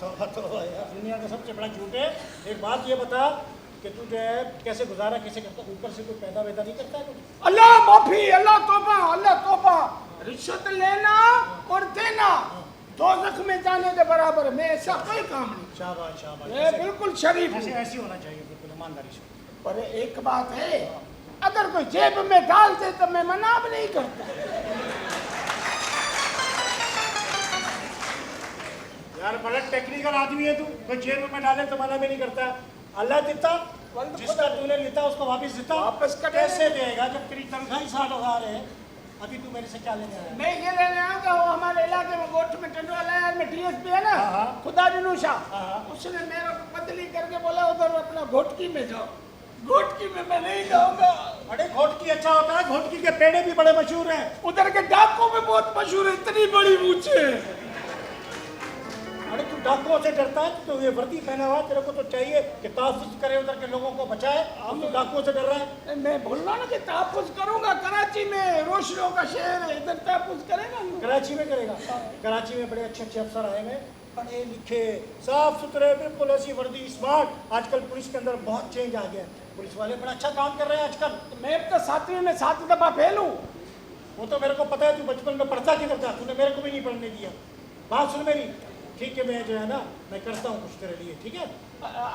दुनिया का सबसे बड़ा झूठ है। एक बात ये बता कि तू जो है कैसे गुजारा कैसे करता, ऊपर से कोई पैदा वैदा नहीं करता है कुछ? अल्लाह माफी, अल्लाह तौबा। रिश्वत लेना और देना दोज़ख में जाने के बराबर है। मैं ऐसा कोई काम नहीं। शाबाश शाबाश। मैं बिल्कुल शरीफ ऐसे हूँ। ऐसी होना चाहिए, बिल्कुल ईमानदारी से। पर एक बात है, अगर कोई जेब में डाल दे तो मैं मना भी नहीं करता। यार बड़ा टेक्निकल आदमी है तू, कोई जेब में डाले तो मना भी नहीं करता। अल्लाह देता, जिसका तूने लेता उसको वापस देता। वापस कर कैसे देगा जब तेरी तनख्वाह ही 60,000 है? अभी तू मेरे से क्या लेने आया? मैं ये लेने आऊंगा, वो हमारे इलाके में गोठ में टंडवाला है में डीएसपी है ना, हाँ। खुदा दिनूशा, हाँ। उसने मेरे को बदली करके बोला उधर अपना घोटकी में जाओ। घोटकी में मैं नहीं जाऊंगा। अरे घोटकी अच्छा होता है, घोटकी के पेड़े भी बड़े मशहूर हैं। उधर के डाकू में बहुत मशहूर है, इतनी बड़ी मूछे। अरे तू डाकुओं से डरता है? तो ये वर्दी पहना हुआ, तेरे को तो चाहिए कि तहफ़्फ़ुज़ करे, उधर के लोगों को बचाए। अब तू डाकुओं से डर रहा है? मैं बोल रहा ना कि तहफ़्फ़ुज़ करूंगा। कराची में रोशनियों का शहर है, इधर तहफ़्फ़ुज़ करेगा ना। कराची में करेगा? कराची में बड़े अच्छे अच्छे अफसर आए हैं, पढ़े लिखे, साफ सुथरे, बिल्कुल ऐसी वर्दी, स्मार्ट। आजकल पुलिस के अंदर बहुत चेंज आ गया है, पुलिस वाले बड़ा अच्छा काम कर रहे हैं आजकल। मैं तो 7वीं में 7 दफा फेल हूँ। वो तो मेरे को पता है, तू बचपन में पढ़ता किधर था, तूने मेरे को भी नहीं पढ़ने दिया। बात सुन मेरी, ठीक है, मैं जो है ना मैं करता हूँ कुछ तेरे लिए, ठीक है?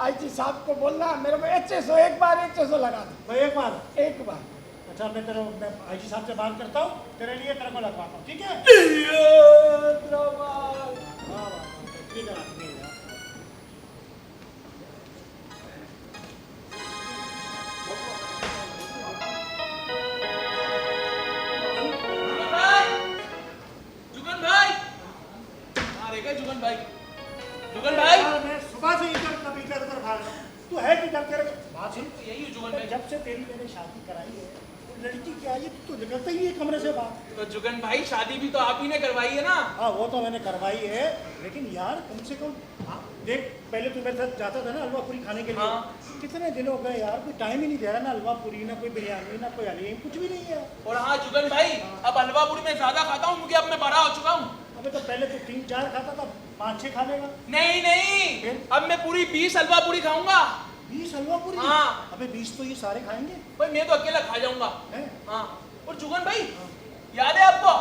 आईजी साहब को बोलना मेरे को HSO एक बार HSO लगा दो। भाई एक बार। अच्छा, मैं आईजी साहब से बात करता हूँ, तेरे लिए तेरे को लगवाता हूँ, ठीक है? वाह, ठीक है आदमी है यार। जुगन भाई, यार, मैं सुबह से इधर कभी इधर उधर भाग रहा हूँ। तू है किधर? तेरे बात सुन, यही है जुगन भाई। जब से तेरी मैंने शादी कराई है, वो लड़की क्या है, तू निकलता ही है कमरे से बाहर। तो जुगन भाई, शादी भी तो आप ही ने करवाई है ना? हाँ, वो तो मैंने करवाई है, लेकिन यार कम से कम देख, पहले तू मेरे साथ जाता था ना हलवा पूरी खाने के लिए। हाँ। कितने दिन हो गए यार, कोई टाइम ही नहीं दे रहा, ना हलवा पूरी, ना कोई बिरयानी, ना कोई हलीम, कुछ भी नहीं है। और हाँ जुगन भाई, अब हलवा पूरी मैं ज्यादा खाता हूँ क्योंकि अब मैं बड़ा हो चुका हूँ। अबे तो पहले तो 3-4 खाता था, 5-6 खा लेगा। नहीं, फिर? अब मैं पूरी 20 हलवा पूरी खाऊंगा। 20 हलवा पूरी? हाँ। अबे 20 तो ये सारे खाएंगे भाई मैं तो अकेला खा जाऊंगा। हैं? हाँ। और जुगन भाई, याद है आपको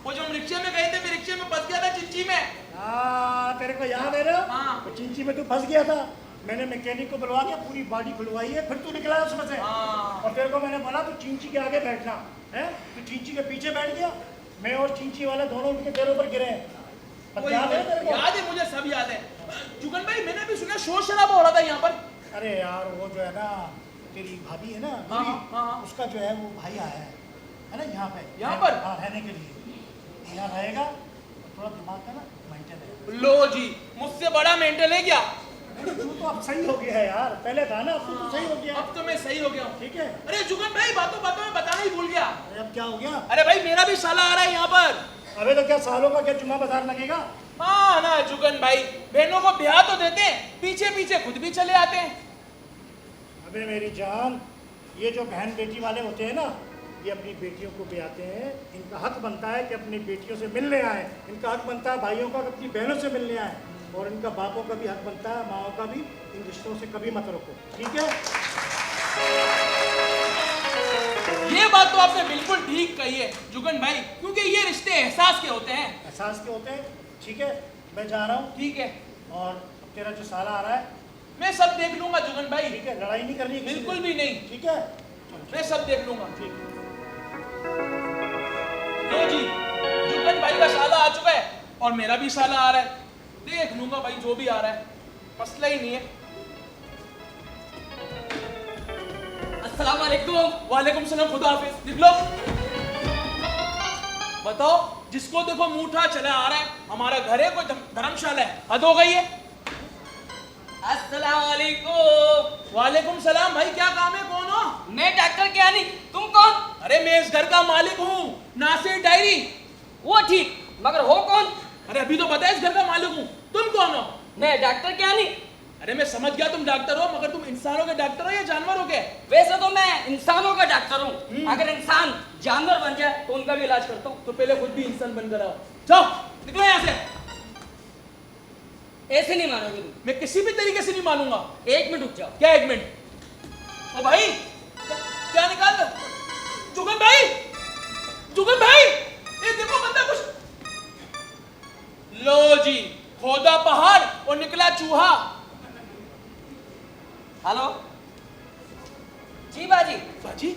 वो जो हम रिक्शे में गए थे, मैं रिक्शे में फंस गया था चिंची में। हाँ, तेरे को याद है ना? हाँ। वो चिंची में तू फंस गया था, मैंने मैकेनिक को बुलवा के पूरी बॉडी खुलवाई है, फिर तू निकला उसमें से। हाँ। और तेरे को मैंने बोला तू चिंची के आगे बैठना है, तू चिंची के पीछे बैठ गया, मैं और चिंची वाले दोनों उनके तेरे ऊपर गिरे हैं। अब याद है तेरे को? याद है, मुझे सब याद है। जुगन भाई, मैंने भी सुना शोर शराबा हो रहा था यहाँ पर। अरे यार, वो जो है ना तेरी भाभी है ना, हाँ, मेरी, हाँ। उसका जो है वो भाई आया है ना यहाँ पे, यहाँ पर? हाँ, रहने के लिए यहाँ रहेगा। थोड़ा दिमाग का ना मेंटेन है। लो जी, मुझसे बड़ा मेंटल है क्या? तू तो अब सही हो गया है यार, पहले था ना, अब तो तू सही हो गया। अब तो मैं सही हो गया हूँ। ठीक है। अरे जुगन भाई, बातों बातों में बताना ही भूल गया। अरे अब क्या हो गया? अरे भाई, मेरा भी साला आ रहा है यहाँ पर। अबे तो क्या सालों का क्या जुम्मा बाजार लगेगा? हाँ ना जुगन भाई, बहनों को ब्याह तो देते हैं, पीछे पीछे खुद भी चले आते हैं। अबे मेरी जान, ये जो बहन बेटी वाले होते हैं ना, ये अपनी बेटियों को ब्याहते हैं। इनका हक बनता है कि अपनी बेटियों से मिलने आए, इनका हक बनता है भाइयों का अपनी बहनों से मिलने आए, और इनका बापों का भी हक बनता है, माओं का भी। इन रिश्तों से कभी मत रोको, ठीक है? ये बात तो आपने बिल्कुल ठीक कही है जुगन भाई, क्योंकि ये रिश्ते एहसास के होते हैं। एहसास के होते हैं, ठीक है? मैं जा रहा हूँ, ठीक है, और अब तेरा जो साला आ रहा है, मैं सब देख लूंगा जुगन भाई। ठीक है? लड़ाई नहीं करनी किसी से। बिल्कुल भी नहीं, ठीक है? मैं सब देख लूंगा। ठीक है। लो जी, जुगन भाई का साला आ चुका है और मेरा भी साला आ रहा है। देख लूंगा भाई, जो भी आ रहा है, मसला ही नहीं है। अस्सलाम वालेकुम। वालेकुम सलाम, खुदा हाफिज। लिख लो। बताओ, जिसको देखो मुंह चला आ रहा है, हमारा घर है कोई धर्मशाला है? हद हो गई है। अस्सलाम वालेकुम। वालेकुम सलाम। भाई क्या काम है, कौन हो? मैं डॉक्टर ज्ञानी, तुम कौन? अरे मैं इस घर का मालिक हूँ, नासिर डायरी। वो ठीक, मगर हो कौन? अरे अभी तो बताया इस घर का मालिक हूँ, तुम कौन हो? मैं डॉक्टर ज्ञानी। अरे मैं समझ गया तुम डॉक्टर हो, मगर तुम इंसानों के डॉक्टर हो या जानवरों के? वैसे तो मैं इंसानों का डॉक्टर हूँ। अगर इंसान जानवर बन जाए तो उनका भी इलाज करता हूँ। तो पहले खुद भी इंसान बनकर आओ। जाओ निकलो यहाँ से। ऐसे नहीं मानोगे तुम। मैं किसी भी तरीके से नहीं मानूंगा। 1 मिनट रुक जाओ। क्या 1 मिनट? ओ भाई क्या निकाल दो? जुगन भाई, जुगन भाई, ये देखो बंदा कुछ। लो जी, खोदा पहाड़ और निकला चूहा। हेलो जी बाजी। बाजी?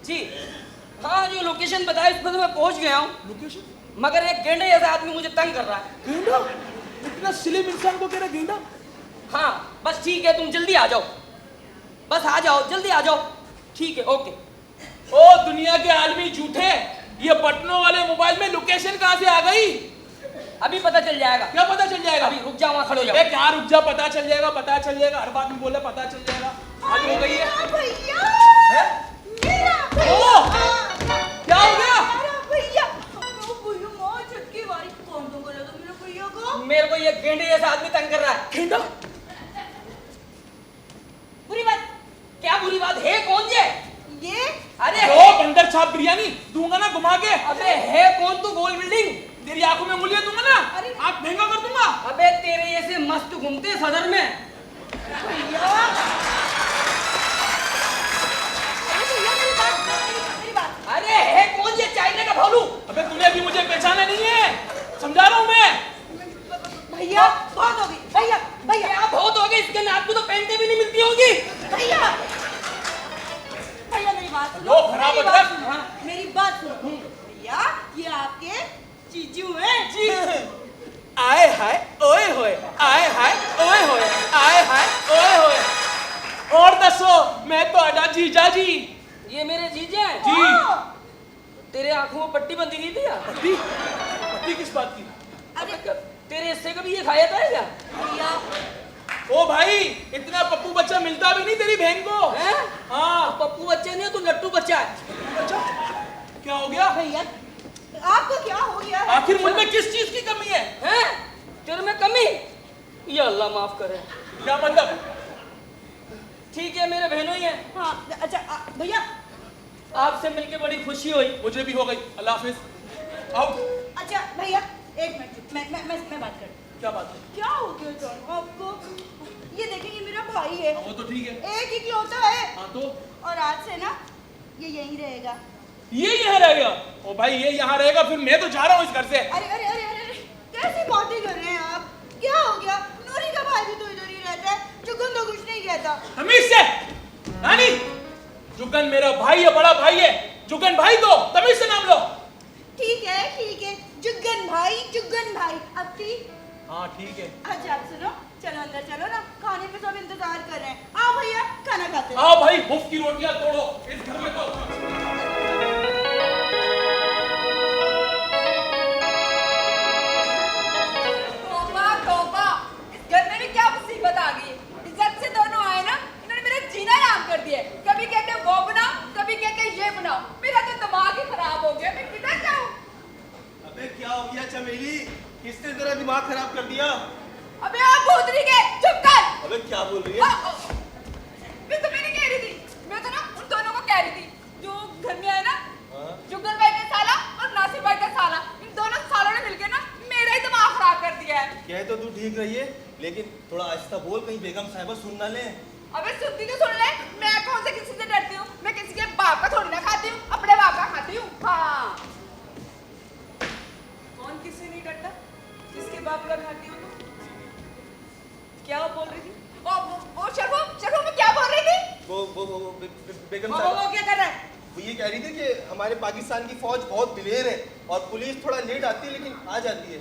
जी हाँ, जो लोकेशन बताया इस पर तो मैं पहुंच गया हूँ, लोकेशन? मगर एक गेंडे जैसा आदमी मुझे तंग कर रहा है। गेंडा? इतना स्लिम इंसान को कह रहा गेंडा? हाँ बस ठीक है, तुम जल्दी आ जाओ, बस आ जाओ, जल्दी आ जाओ। ठीक है, ओके। ओ दुनिया के आदमी झूठे, ये बटनों वाले मोबाइल में लोकेशन कहाँ से आ गई? अभी पता चल जाएगा। क्या पता चल जाएगा? अभी रुक जाओ, वहाँ खड़े हो जाओ। ए क्या रुक जा, पता चल जाएगा, पता चल जाएगा। हर बात में बोले पता चल जाएगा। आज हो गई है। भैया हैं? मेरा ओ! क्या हो गया? भैया माँ झटके वाली कौन तो बोला तो मेरे भैया को? मेरे को ये गेंडे जैसा आदमी तंग कर रहा है। गेंडा? बुरी बात? क्या बुरी बात है? कौन ये? ये अरे दो बंदर छाप बिरयानी दूंगा ना घुमा के। अबे है कौन तू? गोल बिल्डिंग। तेरी आंखों में उंगलियां दूंगा ना, आंख महंगा कर दूंगा। अबे तेरे ऐसे मस्त घूमते सदर में। भैया मेरी बात। अरे है कौन ये चाइना का भालू? अबे तूने अभी मुझे पहचाना नहीं है, समझा रहा हूँ मैं। भैया बहुत होगी भैया। भैया क्या बहुत हो गए? इसके नाक में तो पैंटें भी नहीं मिलती होगी। भैया भैया मेरी बात सुनो। लो, खराब मेरी हो बात गया। सुनो। हाँ, मेरी बात सुनो भैया, ये आपके जीजू हैं। जी। आए हाय ओए होए, आए हाय ओए होए, आए हाय ओए होए। और दसो, मैं तो अडा जीजा जी। ये मेरे जीजे हैं। जी। तेरे आंखों में पट्टी बंधी नहीं थी यार? पट्टी? पट्टी किस बात की? अरे तेरे हिस्से का भी ये खाया था क्या? भैया ओ भाई, इतना पप्पू बच्चा मिलता भी नहीं तेरी बहन को। हैं? हाँ। पप्पू बच्चे नहीं, तू नट्टू बच्चा है। बच्चा? क्या हो गया? भैया आपको क्या हो गया है? आखिर मुझ में किस चीज की कमी है? हैं? तेरे में कमी? या अल्लाह माफ करे। क्या मतलब? ठीक है, मेरे बहनों ही है। हाँ अच्छा भैया आपसे मिलके बड़ी खुशी हुई। मुझे भी हो गई। अल्लाह हाफिज। आओ। अच्छा भैया 1 मिनट मैं बात कर। क्या बात है? क्या हो गया जान आपको? ये देखें, ये मेरा भाई है, वो तो ठीक है। एक ही इकलौता है, हाँ तो और आज से ना ये यहीं रहेगा। ये यहाँ रहेगा? ओ भाई ये यहाँ रहेगा, फिर मैं तो जा रहा हूँ इस घर से। अरे अरे अरे अरे अरे, कैसी बातें कर रहे हैं आप? क्या हो गया? नूरी का भाई भी तो इधर ही रहता है, जुगन तो कुछ नहीं कहता। तमीज से रानी, जुगन मेरा भाई है, बड़ा भाई है। जुगन भाई तो तमीज से नाम लो। ठीक है जुगन भाई अब ठीक। हाँ ठीक है। अच्छा आप सुनो, चलो अंदर चलो ना, खाने पे सब इंतजार कर रहे हैं। आओ भैया खाना खाते हैं। आओ भाई, मुफ्त की रोटियां तोड़ो इस घर में तो। तौबा, इस घर में भी क्या मुसीबत आ गई है। जब से दोनों आए ना, इन्होंने मेरा जीना हराम कर दिया है। कभी कहते हैं वो बनाओ, कभी कहते हैं ये बनाओ। मेरा तो दिमाग ही खराब हो गया, मैं किधर जाऊं? अबे क्या हो गया चमेली, किसने तेरा दिमाग खराब कर दिया? अबे आप भूतरी के, चुप कर। अबे क्या बोल रही है? मैं तुम्हें नहीं कह रही थी, मैं तो ना उन दोनों को कह रही थी जो घर में आए ना, हाँ? जुगल भाई का साला और नासिर भाई का साला, इन दोनों सालों ने मिलकर ना मेरा ही दिमाग खराब कर दिया है। कह तो तू ठीक रही है, लेकिन थोड़ा आहिस्ता बोल, कहीं बेगम साहिबा सुन ना ले। अबे सुनती तो सुन ले, मैं कौन से किसी से डरती हूँ? मैं किसी के बाप का थोड़ी ना खाती हूँ, अपने बाप का खाती हूँ। हाँ कौन किससे नहीं डरता? किसके बाप का खाती हो तुम? क्या बोल रही थी? वो शर्मो मैं क्या बोल रही थी? बेगम वो साहिबा, क्या कर रहा है? वो ये कह रही थी कि हमारे पाकिस्तान की फौज बहुत दिलेर है और पुलिस थोड़ा लेट आती है, लेकिन आ जाती है।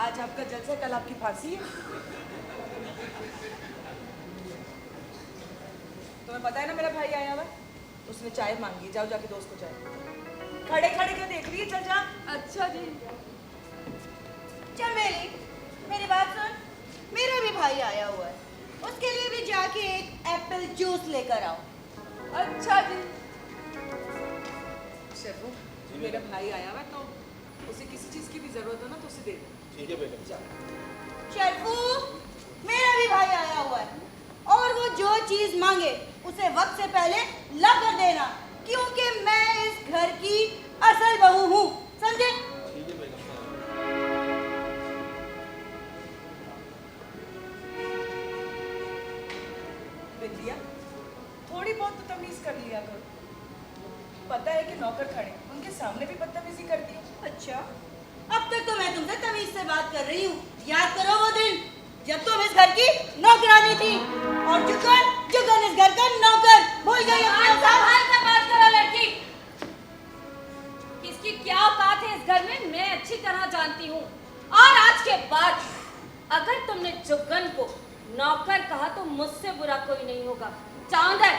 आज आपका जलसा, कल आपकी फांसी है। तुम्हें पता है ना मेरा भाई आया हुआ है, उसने चाय मांगी, जाओ जाके दोस्त को चाय। खड़े खड़े क्या देख रही है, चल जा। अच्छा जी। चमेली मेरी बात सुन, मेरा भी भाई आया हुआ है, उसके लिए भी जाके एक एप्पल जूस लेकर आओ। अच्छा जी। शेफू, मेरा भाई आया हुआ है, तो उसे किसी चीज की भी जरूरत हो ना तो उसे दे दो। ठीक है बेगम। जाओ। शेरफू मेरा भी भाई आया हुआ है, और वो जो चीज मांगे उसे वक्त से पहले ला कर देना, क्योंकि मैं इस घर की असल बहू हूँ, समझे? बिटिया, थोड़ी बहुत तो तमीज कर लिया करो। पता है कि नौकर खड़े, उनके सामने भी बदतमीजी करती है। अच्छा, अब तक तो मैं तुमसे तमीज से बात कर रही हूँ। याद करो वो दिन जब तुम इस घर की नौकरानी थी और जुगन इस घर का नौकर। भूल गई अपना संभाल कर बात करो लड़की। किसकी क्या औकात है इस घर में मैं अच्छी तरह जानती हूँ, और आज के बाद अगर तुमने जुगन को नौकर कहा तो मुझसे बुरा कोई नहीं होगा। चांद है।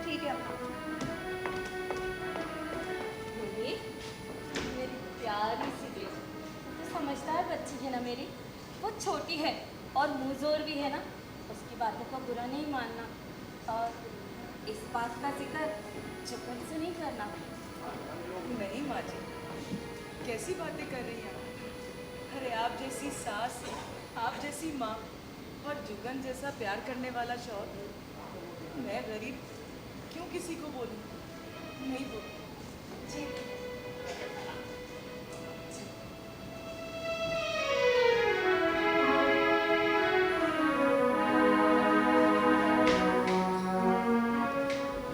ठीक है। मेरी प्यारी सी बेटी, तो समझदार बच्ची है ना मेरी, वो छोटी है और मुंहजोर भी है ना, उसकी बातों का बुरा नहीं मानना, और इस बात का जिक्र जुगन से नहीं करना। नहीं माँ जी, कैसी बातें कर रही हैं? अरे आप जैसी सास, आप जैसी माँ और जुगन जैसा प्यार करने वाला शौहर, मैं गरीब क्यों किसी को बोलूं? नहीं बोलूं। जी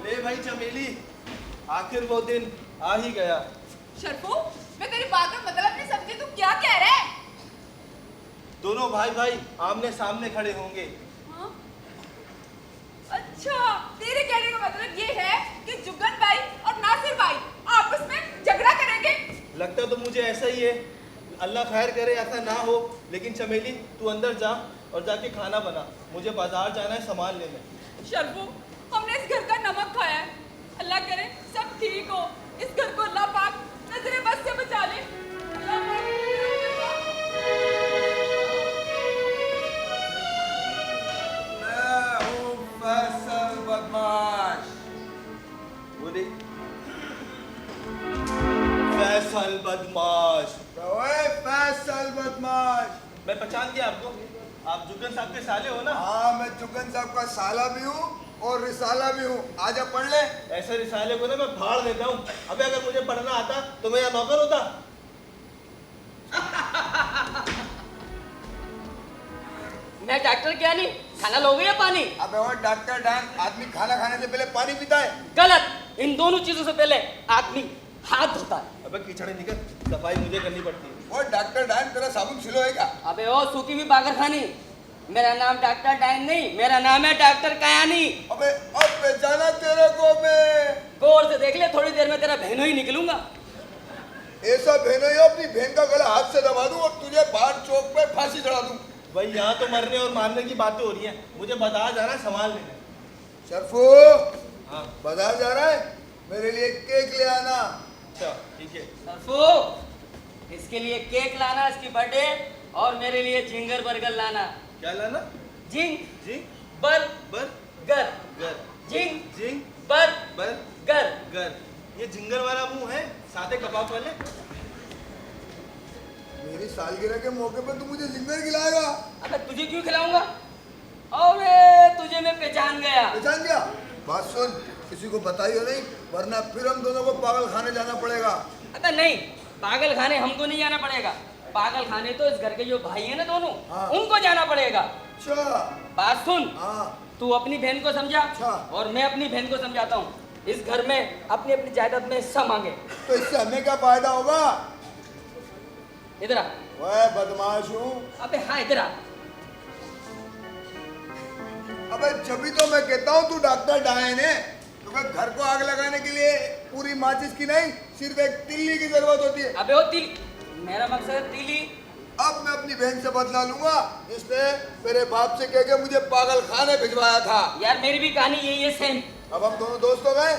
ले भाई चमेली, आखिर वो दिन आ ही गया। शर्फू, मैं तेरी बात का मतलब नहीं समझी, तू क्या कह रहा है? दोनों भाई भाई आमने सामने खड़े होंगे। हाँ? अच्छा, तेरे कहने का मतलब ये है कि जुगन भाई और नासिर भाई आपस में झगड़ा करेंगे? लगता तो मुझे ऐसा ही है, अल्लाह खैर करे ऐसा ना हो। लेकिन चमेली तू अंदर जा और जाके खाना बना, मुझे बाजार जाना है सामान लेने। शर्फू, हमने इस घर का नमक खाया है, अल्लाह करे सब ठीक हो, इस घर को अल्लाह पाक नजरे बस से बचा ले। अल्लाह पाक मैं हूँ फैसल बदमाश। बोले फैसल बदमाश। ओए फैसल बदमाश। मैं पहचान गया आपको, आप जुगन साहब के साले हो ना? हाँ, मैं जुगन साहब का साला भी हूँ और रिसाला भी हूँ। आजा पढ़ ले। ऐसे रिसाले को ना मैं फाड़ देता हूँ। अबे अगर मुझे पढ़ना आता तो मैं यहाँ नौकर होता। मैं डॉक्टर क्या नहीं, खाना लोगे या पानी? अबे वो डॉक्टर डैन, आदमी खाना खाने से पहले पानी पीता है। गलत, इन दोनों चीजों से पहले आदमी हाथ धोता है। अबे कीचड़े निकल, सफाई मुझे करनी पड़ती है। वो डॉक्टर डैन तेरा साबुन सिलो है क्या? अबे ओ सूखी भी पागल खानी, मेरा नाम डॉक्टर डाइन नहीं, मेरा नाम है डॉक्टर कयानी। अबे अब पहचाना तेरे को मैं। गौर से देख ले, थोड़ी देर में तेरा बहनों ही निकलूंगा। ऐसा बहनों ही अपनी बहन का गला हाथ से दबा दूं और तुझे बाहर चौक पे फांसी चढ़ा दूं। भाई यहाँ तो मरने और मारने की बातें हो रही हैं, मुझे बाजार जाना है सामान लेने। शर्फू, हाँ बाजार जा रहा है, मेरे लिए केक ले आना। अच्छा ठीक है। सरफू, इसके लिए केक लाना, इसकी बर्थडे, और मेरे लिए जिंगर बर्गर लाना। क्या लाना? जिंग जिंग बर बर गर गर जिंग जिंग बर बर गर। गर। ये जिंगर वाला मुंह है, सादे कबाब वाले। मेरी सालगिरह के मौके पर तू मुझे जिंगर खिलाएगा? अबे तुझे क्यों खिलाऊंगा? अबे तुझे मैं पहचान गया। पहचान गया? बात सुन, किसी को बताइयो नहीं, वरना फिर हम दोनों को पागल खाने जाना पड़ेगा। अबे नहीं, पागल खाने हमको नहीं जाना पड़ेगा, पागल खाने तो इस घर के जो भाई है ना दोनों, हाँ। उनको जाना पड़ेगा। अच्छा। बात सुन, हाँ। तू अपनी बहन को समझा अच्छा। और मैं अपनी बहन को समझाता हूँ। इस घर में अपनी अपनी जायदाद में हिस्सा मांगे। तो इससे हमें क्या फायदा होगा? इधर आ। वह बदमाश हूँ। अबे हाँ इधर आ। अबे जभी तो मैं कहता हूँ तू डॉक्टर डायन है, क्योंकि घर को आग लगाने के लिए पूरी माचिस की नहीं, सिर्फ एक तिल्ली की जरूरत होती है। अबे वो तिली, मेरा मकसद है तिली। अब मैं अपनी बहन से बदला लूंगा, जिसने मेरे बाप से कह के मुझे पागल खाने भिजवाया था। यार मेरी भी कहानी यही है सेम। अब हम दोनों दोस्त हो गए।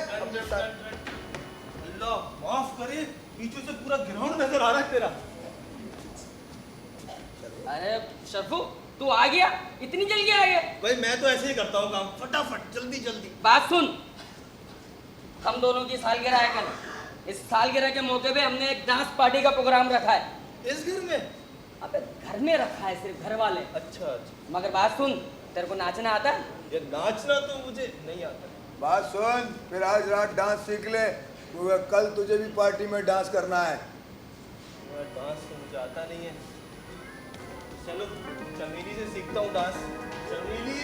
अल्लाह माफ करे, पीछे से पूरा ग्राउंड नजर आ रहा है तेरा। अरे शर्फू, तू आ गया, इतनी जल्दी आ गया? भाई मैं तो ऐसे ही करता हूँ काम, फटाफट जल्दी जल्दी। बात सुन, हम दोनों की सालगिरह है कल। इस सालगिरह के मौके पे हमने एक डांस पार्टी का प्रोग्राम रखा है। इस घर में? अबे घर में रखा है सिर्फ घर वाले। अच्छा अच्छा। मगर बात सुन, तेरे को नाचना आता है? ये नाचना तो मुझे नहीं आता। बात सुन, फिर आज रात डांस सीख ले, क्योंकि कल तुझे भी पार्टी में डांस करना है। डांस तो मुझे आता नहीं है। चलो चमेली से सीखता हूँ डांस। चमेली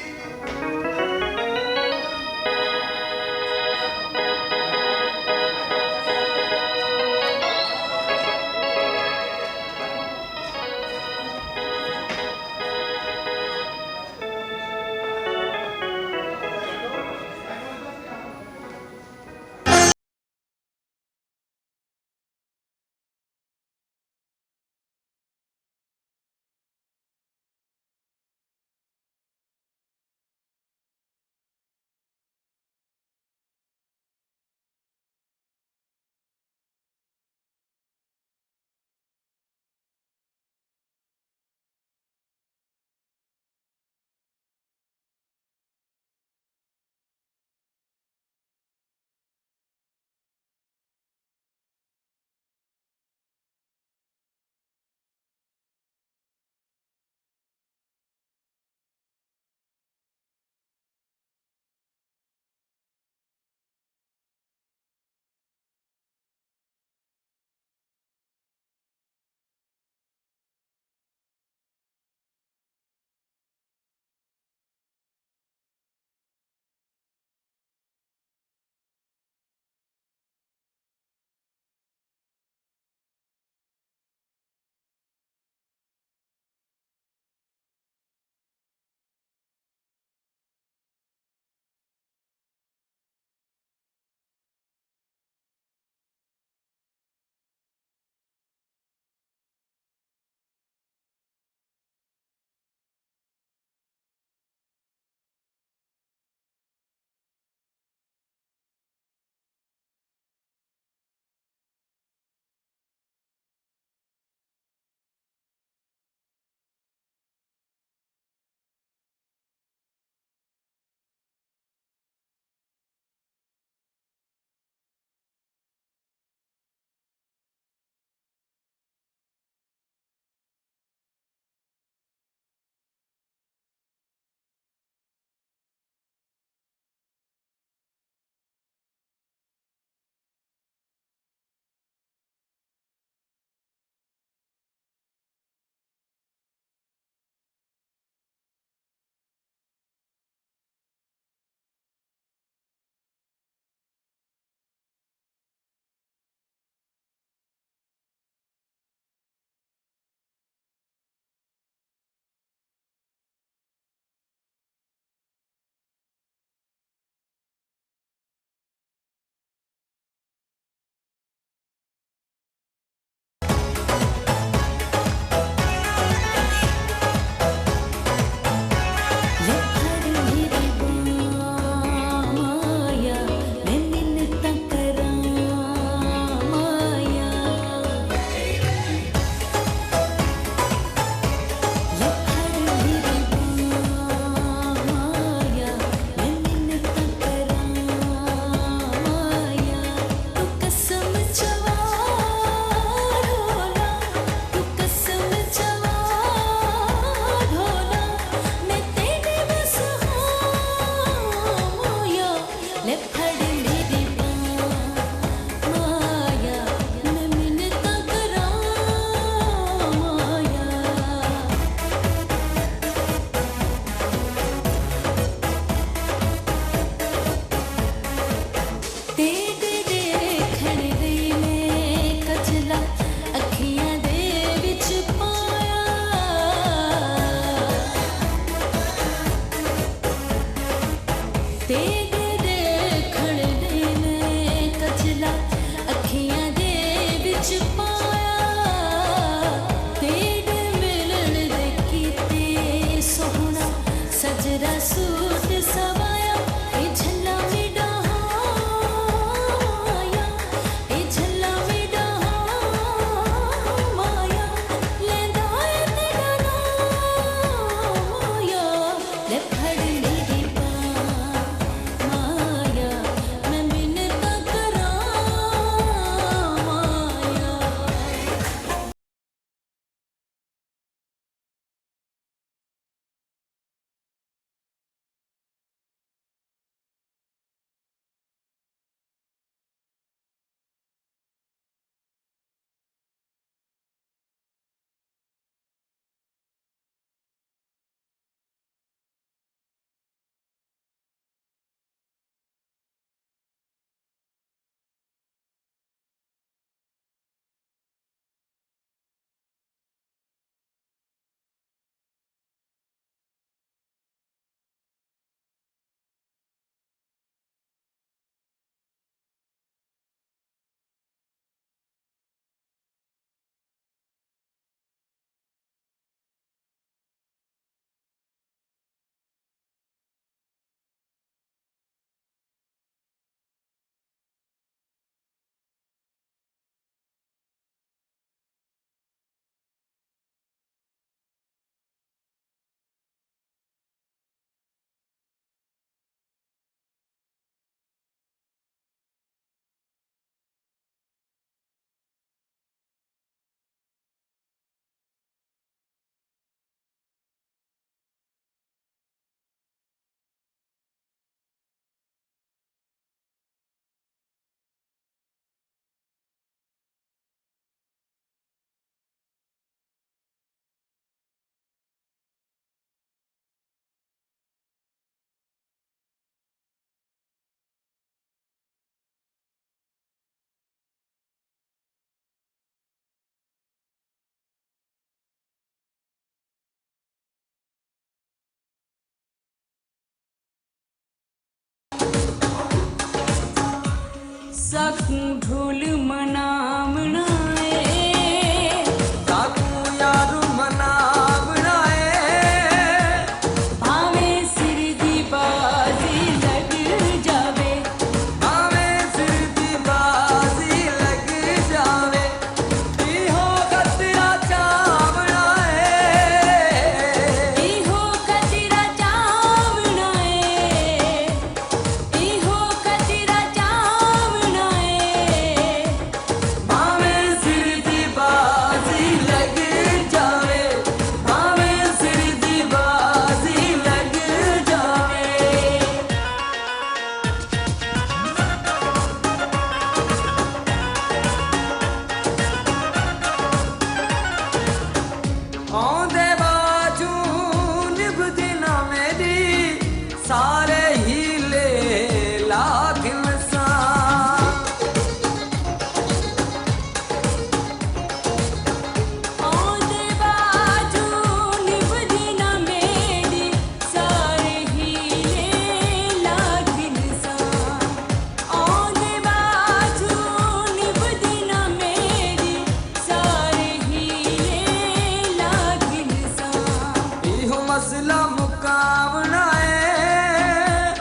मसला मुकावना है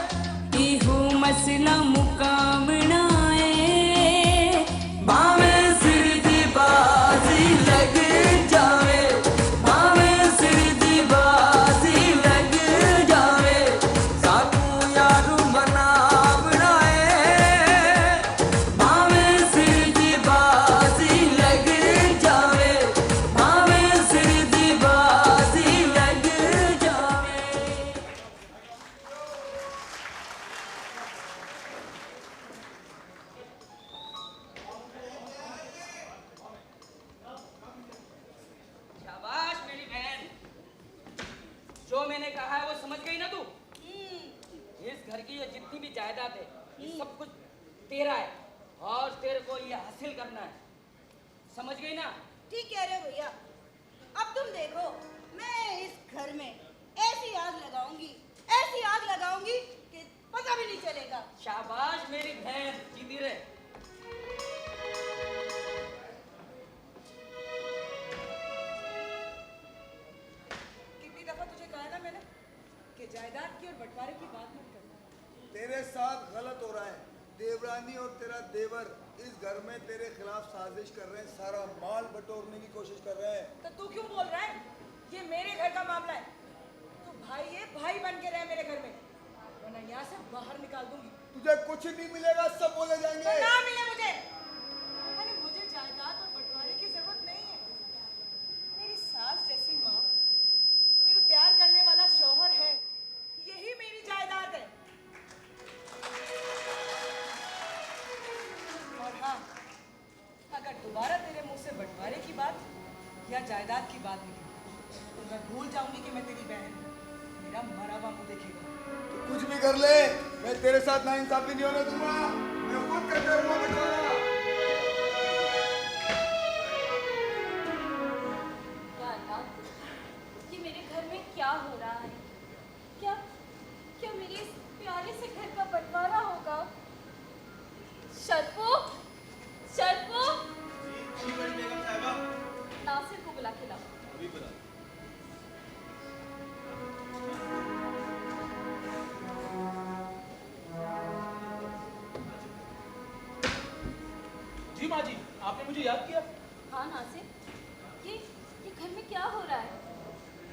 इहो मसला मुकामना है भावे सिर दी बाजी लग जावे भावे सिर दी बाजी लग जावे साकू यारू बनावना है भावे सिर दी बाजी लग जावे भावे सिर दी बाजी लग जावे। शाबाश मेरी बहन, जो मैंने कहा है वो समझ गई ना तू? इस घर की ये जितनी भी जायदाद है ये सब कुछ तेरा है और तेरे को ये हासिल करना है, समझ गई ना? ठीक कह रहे हो भैया। अब तुम देखो, मैं इस घर में ऐसी आग लगाऊंगी कि पता भी नहीं चलेगा। शाबाश मेरी बहन, जीती रहे। कितनी दफा तुझे कहा ना मैंने कि जायदाद की और बंटवारे की बात मत करना। तेरे साथ गलत हो रहा है। देवरानी और तेरा देवर इस घर में तेरे खिलाफ साजिश कर रहे हैं, सारा माल बटोरने की कोशिश कर रहे हैं। तो तू क्यों बोल रहा है? ये मेरे घर का मामला है। तू भाई है, भाई बन के रहे मेरे घर में, वरना यहाँ से बाहर निकाल दूंगी। तुझे कुछ नहीं मिलेगा, सब बोले जाएंगे। तो ना मिले मुझे। अरे मुझे जायदाद और बंटवारे की जरूरत नहीं है। मेरी सास जैसी माँ, मेरे प्यार करने वाला शौहर है, यही मेरी जायदाद है। और हाँ, अगर दोबारा तेरे मुंह से बंटवारे की बात या जायदाद की बात निकली तो मैं भूल जाऊंगी कि मैं तेरी बहन हूँ। मेरा मरा हुआ मुंह देखेगा। तू कुछ भी कर ले, मैं तेरे साथ नाइंसाफी नहीं होने दूंगा। मैं खुद करते रहूंगा बटवारा। या अल्लाह, ये मेरे घर में क्या हो रहा है? क्या क्या मेरे इस प्यारे से घर का बंटवारा होगा? शर्फो, शर्फो, जी बड़ी बेगम साहिबा, नासिर को बुला के लाओ। अभी बुला। जी माँ जी, आपने मुझे याद किया? हाँ नासिर, ये घर में क्या हो रहा है?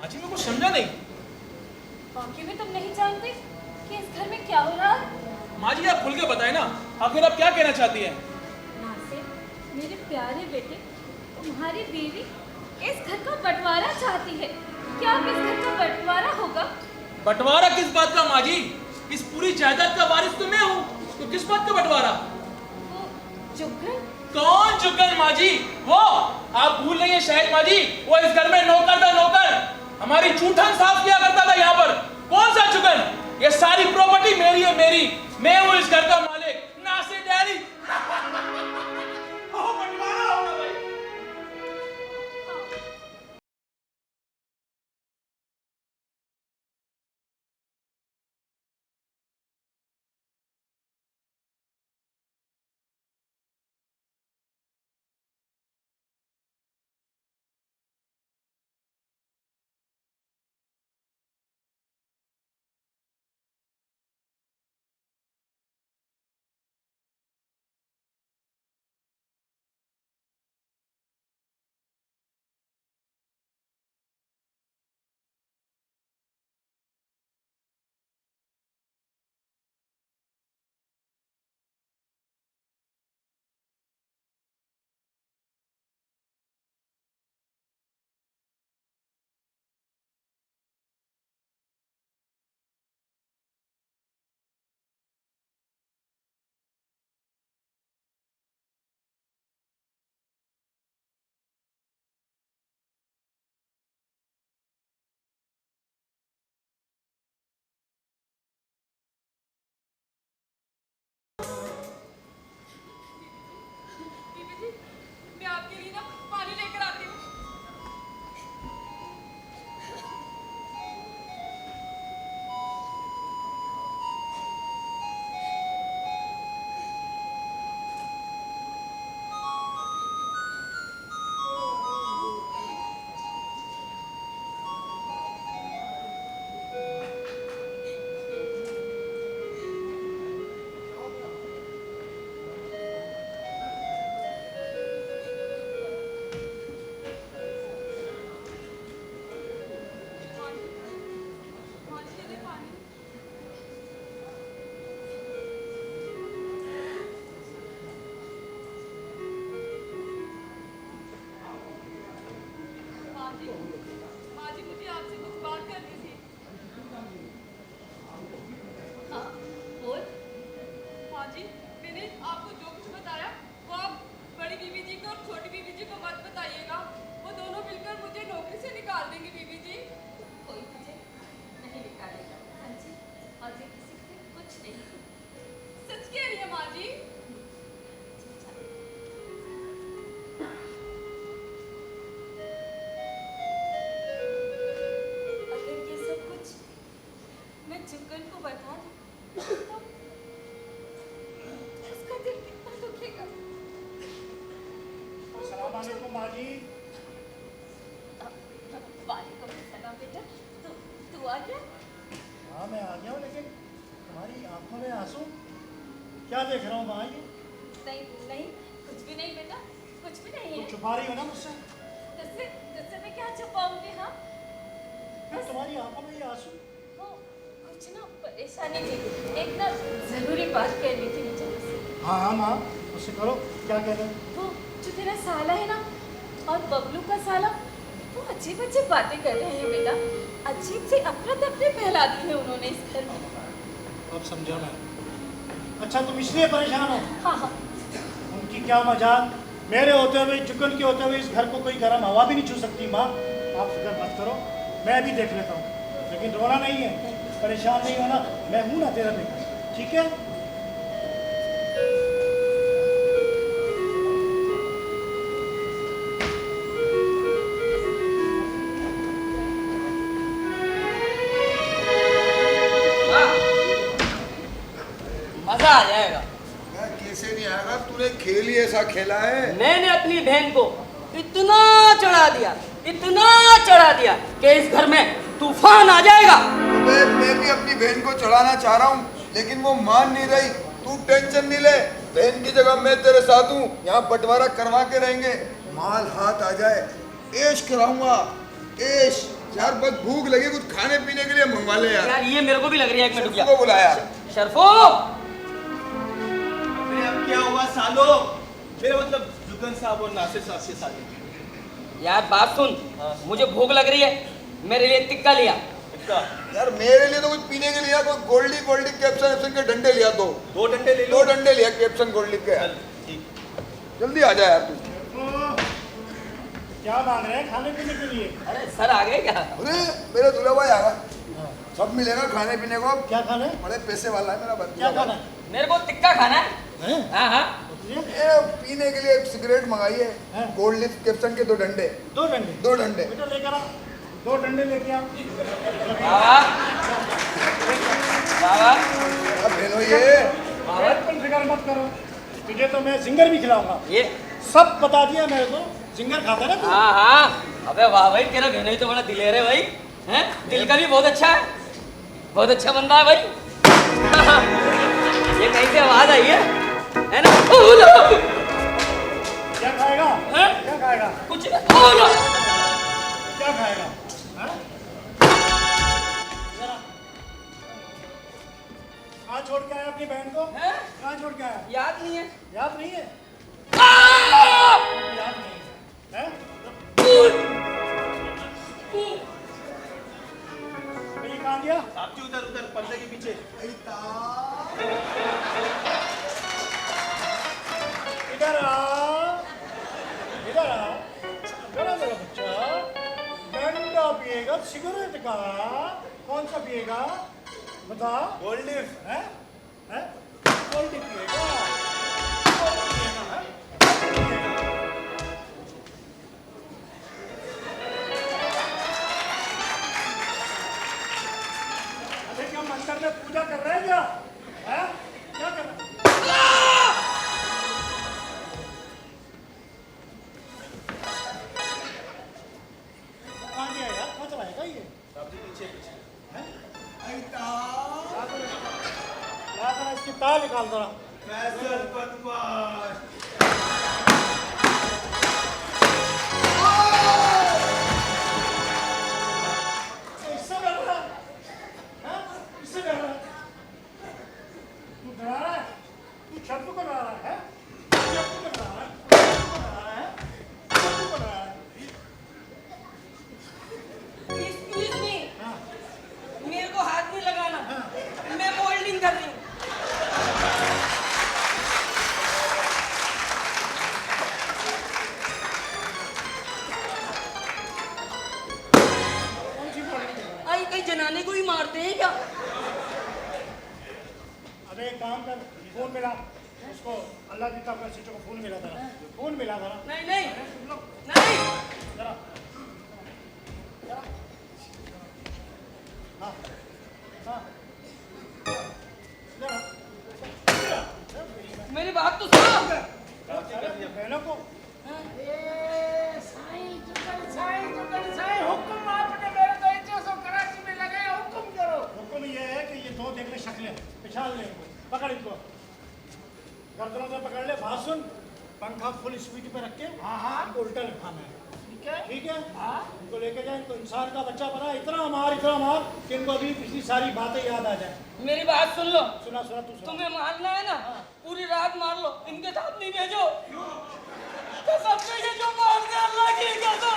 माँ जी मैं कुछ समझा नहीं। वाकई में तुम नहीं जानते कि इस घर में क्या हो रहा है? माँ जी आप खुल के बताएं ना, आखिर आप क्या कहना चाहती हैं? नासिर, मेरे प्यारे बेटे, तुम्हारी बीवी इस घर का बंटवारा चाहती है। क्या अब इस घर का बंटवारा होगा? बंटवारा किस बात का माँ जी? इस पूरी जायदाद का वारिस तो मैं हूँ, तो किस बात का बंटवारा? वो जुगन? कौन जुगन माँ जी? वो आप भूल नहीं है शायद माँ जी, वो इस घर में नौकर था, नौकर हमारी जूठन साफ किया करता था यहाँ पर। कौन सा जुगन? ये सारी प्रॉपर्टी मेरी है, मेरी। मैं हूँ इस घर का मालिक, नासिर डैडी। जी। वालेकुम सलाम बेटा। तू आ गया? हाँ मैं आ गया हूँ, लेकिन तुम्हारी आंखों में आंसू क्या देख रहा हूँ माँ? ये नहीं नहीं, कुछ भी नहीं बेटा, कुछ भी नहीं तुम है। छुपा रही हो ना मुझसे? तुझसे तुझसे मैं क्या छुपाऊंगी? हाँ फिर तुम्हारी आंखों में ये आंसू? वो कुछ ना परेशानी थी, एक ना जरूरी बात करनी थी मुझे उससे। हाँ हाँ माँ, मुझसे करो, क्या कह रहे हो? वो जो तेरा साला है ना और बबलू का साला, वो अजीब अजीब बातें कर रहे हैं बेटा। अजीब सी अफरा तफरी फैला दी है उन्होंने इस घर में। अब समझा मैं। अच्छा तुम इसलिए परेशान हो? हाँ हाँ। उनकी क्या मजाक, मेरे होते हुए, जुगन के होते हुए इस घर को कोई गर्म हवा भी नहीं छू सकती माँ। आप फिक्र मत करो, मैं भी देख लेता हूँ, लेकिन रोना नहीं है, परेशान नहीं होना, मैं हूँ ना तेरा बेटा, ठीक है? मजा आ जाएगा। यार कैसे नहीं आएगा, तूने खेल ही ऐसा खेला है। मैंने अपनी बहन को इतना चढ़ा दिया, इतना चढ़ा दिया कि इस घर में तूफान आ जाएगा। मैं भी अपनी बहन को चढ़ाना चाह रहा हूँ, लेकिन वो मान नहीं रही। तू टेंशन नहीं ले, बहन की जगह मैं तेरे साथ हूँ। यहाँ बंटवारा करवा के रहेंगे, माल हाथ आ जाए ऐश कराऊंगा, ऐश। यार बस भूख लगी, कुछ खाने पीने के लिए मंगवा ले यार। यार ये मेरे को भी लग रही है, एक मिनट रुक जा। को बुलाया शर्फो, अब क्या हुआ सालो? मेरा मतलब जुगन साहब और नासिर साहब के साथ। यार बात सुन, मुझे भूख लग रही है, मेरे लिए टिक्का लिया। यार मेरे लिए तो कुछ पीने के लिए कोई गोल्डी गोल्डी कैप्सन के डंडे लिया। दो डंडे ले लो। 2 डंडे लिया कैप्सन गोल्डी के। जल्दी आ जा यार तू। क्या मांग रहे हैं खाने पीने के लिए? अरे सर आ गए क्या? अरे मेरे दूल्हा भाई आ गए, सब मिलेगा खाने पीने को। क्या खाना है? बड़े पैसे वाला है मेरा बंदा। क्या खाना है? मेरे को टिक्का खाना है। हैं? हाँ हाँ। ये पीने के लिए एक सिगरेट मंगाई है, गोल्ड लिफ कैप्सन के 2 डंडे। 2 डंडे? 2 डंडे बेटा लेकर आ, 2 डंडे लेके आ। बाबा बाबा अब बहनों ये तुम फिक्र मत करो, तुझे तो मैं जिंगर भी खिलाऊंगा। ये सब बता दिया मेरे को, जिंगर खाता है ना तू? हाँ हाँ। अबे वाह भाई, तेरा बहनोई तो बड़ा दिलेर है भाई, हैं? दिल का भी बहुत अच्छा है, बहुत अच्छा बंदा है भाई। ये कहीं से आवाज आई है ना? क्या खाएगा? हैं? क्या खाएगा? कुछ क्या खाएगा? हाँ? जरा। कहाँ छोड़ के आया अपनी बहन को? हैं? कहाँ छोड़ के आया? याद नहीं है। याद नहीं है? याद नहीं है? हैं? ये कहाँ गया? आपकी उधर उधर पर्दे के पीछे। इधर आ, इधर आ, इधर आ मेरा बच्चा। डंडा पिएगा सिगरेट का? कौन सा पिएगा? बता। गोल्ड लिफ। हैं? हैं? गोल्ड पिएगा? गोल्ड पिएगा, हैं? गोल्ड पिएगा। अरे क्या मंदिर में पूजा कर रहे हैं क्या? हैं? क्या कर रहे हैं? कहाँ गया यार? कहाँ चला है ये? हैं? ला जरा इसकी तार निकाल जरा। फैसल बदमाश। इससे डर रहा है? हैं? इससे डर रहा है? तू डरा रहा है? तू शब्द को डरा रहा है? शब्द को डरा रहा है? शब्द को डरा रहा है? शब्द को डरा रहा है? Excuse me, हाँ। मेरे को हाथ नहीं लगाना, मैं मोल्डिंग कर रही हूँ। कौन सी पढ़ रही है? आई कहीं जनाने को ही मारते हैं क्या? अबे एक काम कर, फोन मिला उसको, अल्लाह की तरफ का सिस्टर को फोन मिला था, फोन मिला था। नहीं नहीं तुम लोग नहीं। जरा, जरा, हाँ, हाँ, जरा, जरा, मेरी बात तो सुनो। बहनों को शक्लें पिछाड़ ले इनको, पकड़ इनको, गर्दनों से पकड़ ले। बात सुन, पंखा फुल स्पीड पे रख के इनको उल्टा लिखाना है, ठीक है? इनको लेके जाए, इनको इंसान का बच्चा बना, इतना मार कि इनको अभी पिछली सारी बातें याद आ जाए। मेरी बात सुन लो। सुना सुना तू सुना। तुम्हें मारना है ना, पूरी रात मार लो, इनके साथ नहीं भेजो। कसम से ये जो मार दे, अल्लाह की कसम।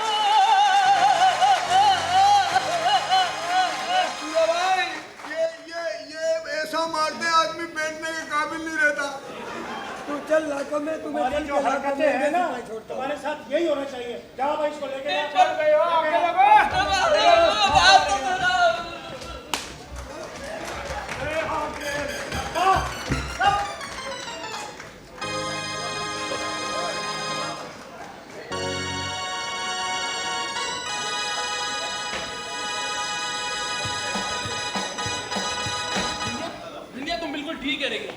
भाई ये ऐसा मारते आदमी बैठने के काबिल नहीं रहता। तू चल लाको में तुम्हें तुम्हारी जो हरकतें हैं ना, तुम्हारे साथ यही होना चाहिए। जाओ भाई इसको लेके जाओ। चल गए हो आगे लगो। इंडिया तुम बिल्कुल ठीक कह रही हो।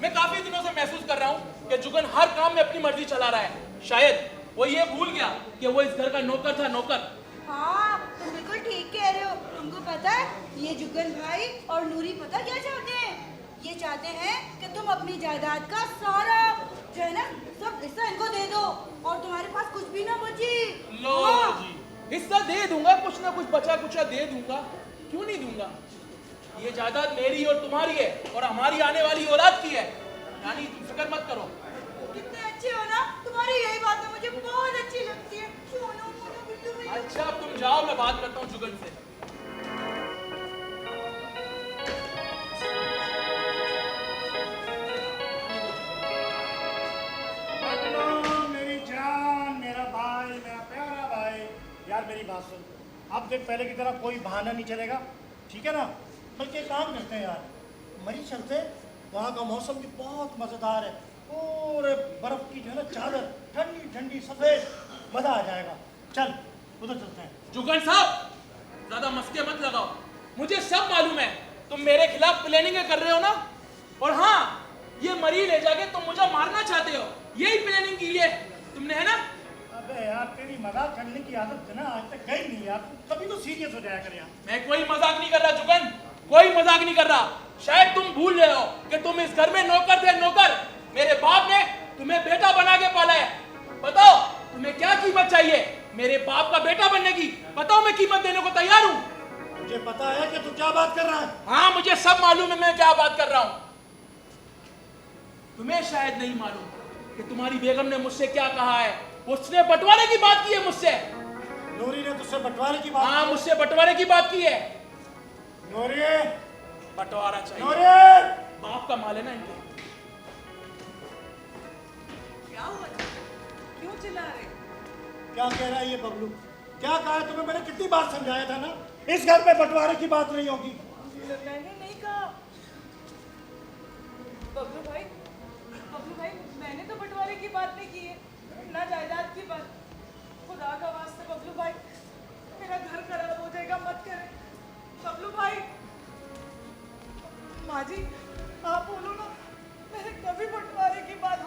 मैं काफी दिनों से महसूस कर रहा हूँ कि जुगन हर काम में अपनी मर्जी चला रहा है। शायद वो ये भूल गया कि वो इस घर का नौकर था, नौकर। हाँ, तुम बिल्कुल ठीक कह रहे हो। तुमको पता है ये जुगन भाई और नूरी पता क्या चाहते हैं? ये चाहते हैं कि तुम अपनी जायदाद का सारा जो है ना सब हिस्सा इनको दे दो और तुम्हारे पास कुछ भी ना बचे। लो जी, हिस्सा दे दूंगा, कुछ ना कुछ बचा कुचा दे दूंगा, क्यों नहीं दूंगा। ये जायदाद मेरी और तुम्हारी है और हमारी आने वाली औलाद की है, यानी तुम फिक्र मत करो। कितने अच्छे हो ना, तुम्हारी यही बातें मुझे बहुत अच्छी लगती है। सोनू मोनू बिल्लू बिल्लू। अच्छा अब तुम जाओ, मैं बात करता हूँ जुगन से। मेरी जान, मेरा भाई, मेरा प्यारा भाई, यार मेरी बात सुन। अब देख पहले की तरह कोई बहाना नहीं चलेगा, ठीक है ना? बल्कि एक काम करते हैं यार, मरी चलते, वहाँ का मौसम भी बहुत मज़ेदार है, पूरे बर्फ की जो है ना चादर, ठंडी ठंडी सफेद, मजा आ जाएगा। चल उधर चलते हैं। जुगन साहब ज्यादा मस्के मत लगाओ, मुझे सब मालूम है तुम मेरे खिलाफ प्लानिंग कर रहे हो ना। और हाँ, ये मरी ले जाके तुम मुझे मारना चाहते हो, यही प्लानिंग की है तुमने, है ना? अबे यार तेरी मजाक करने की आदत है ना, आज तक गई नहीं यार, कभी तो सीरियस हो जाया कर यार। मैं कोई मजाक नहीं कर रहा जुगन, कोई मजाक नहीं कर रहा। शायद तुम भूल रहे हो कि तुम इस घर में नौकर थे, नौकर। मेरे बाप ने तुम्हें बेटा बना के पाला है। बताओ तुम्हें क्या कीमत चाहिए मेरे बाप का बेटा बनने की? बताओ, मैं कीमत देने को तैयार हूँ। मुझे पता है कि तू क्या बात कर रहा है। हाँ मुझे सब मालूम है मैं क्या बात कर रहा हूँ। तुम्हें शायद नहीं मालूम कि तुम्हारी बेगम ने मुझसे क्या कहा है। उसने बंटवारे की बात की है मुझसे। नूरी ने तुझसे बंटवारे की बात? हाँ मुझसे बंटवारे की बात की है। नूरी, बंटवारा चाहिए। नूरी, बाप का माल है ना इनके। क्या हुआ? क्यों चिल्ला रहे? क्या कह रहा है ये बबलू? क्या कहा है तुम्हें? मैंने कितनी बार समझाया था ना, इस घर में बंटवारे की बात नहीं होगी। मैंने नहीं कहा। बबलू भाई, मैंने तो बंटवारे की बात नहीं की है, ना जायदाद की बात। खुदा का वास्ते बबलू भाई, मेरा घर खराब हो जाएगा, मत करें। बबलू भाई, माँ जी आप बोलो ना, मैंने कभी बंटवारे की बात,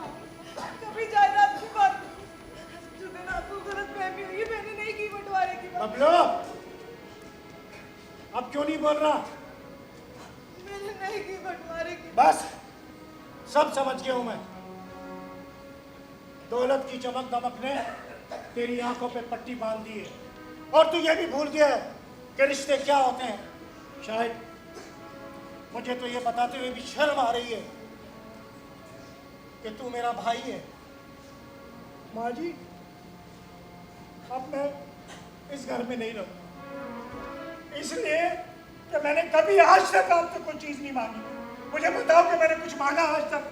कभी जायदाद की बात, जुगन आपको गलतफहमी हुई है, मैंने नहीं की बंटवारे की बात। बबलू अब क्यों नहीं बोल रहा? मैंने नहीं की बंटवारे की। बस सब समझ गया हूं मैं। दौलत की चमक दमक ने तेरी आंखों पे पट्टी बांध दी है और तू ये भी भूल गया है कि रिश्ते क्या होते हैं। शायद मुझे तो ये बताते हुए भी शर्म आ रही है कि तू मेरा भाई है। माँ जी, अब मैं इस घर में नहीं रहूँ, इसलिए कि मैंने कभी आज तक आपसे कोई चीज़ नहीं मांगी। मुझे बताओ कि मैंने कुछ मांगा आज तक?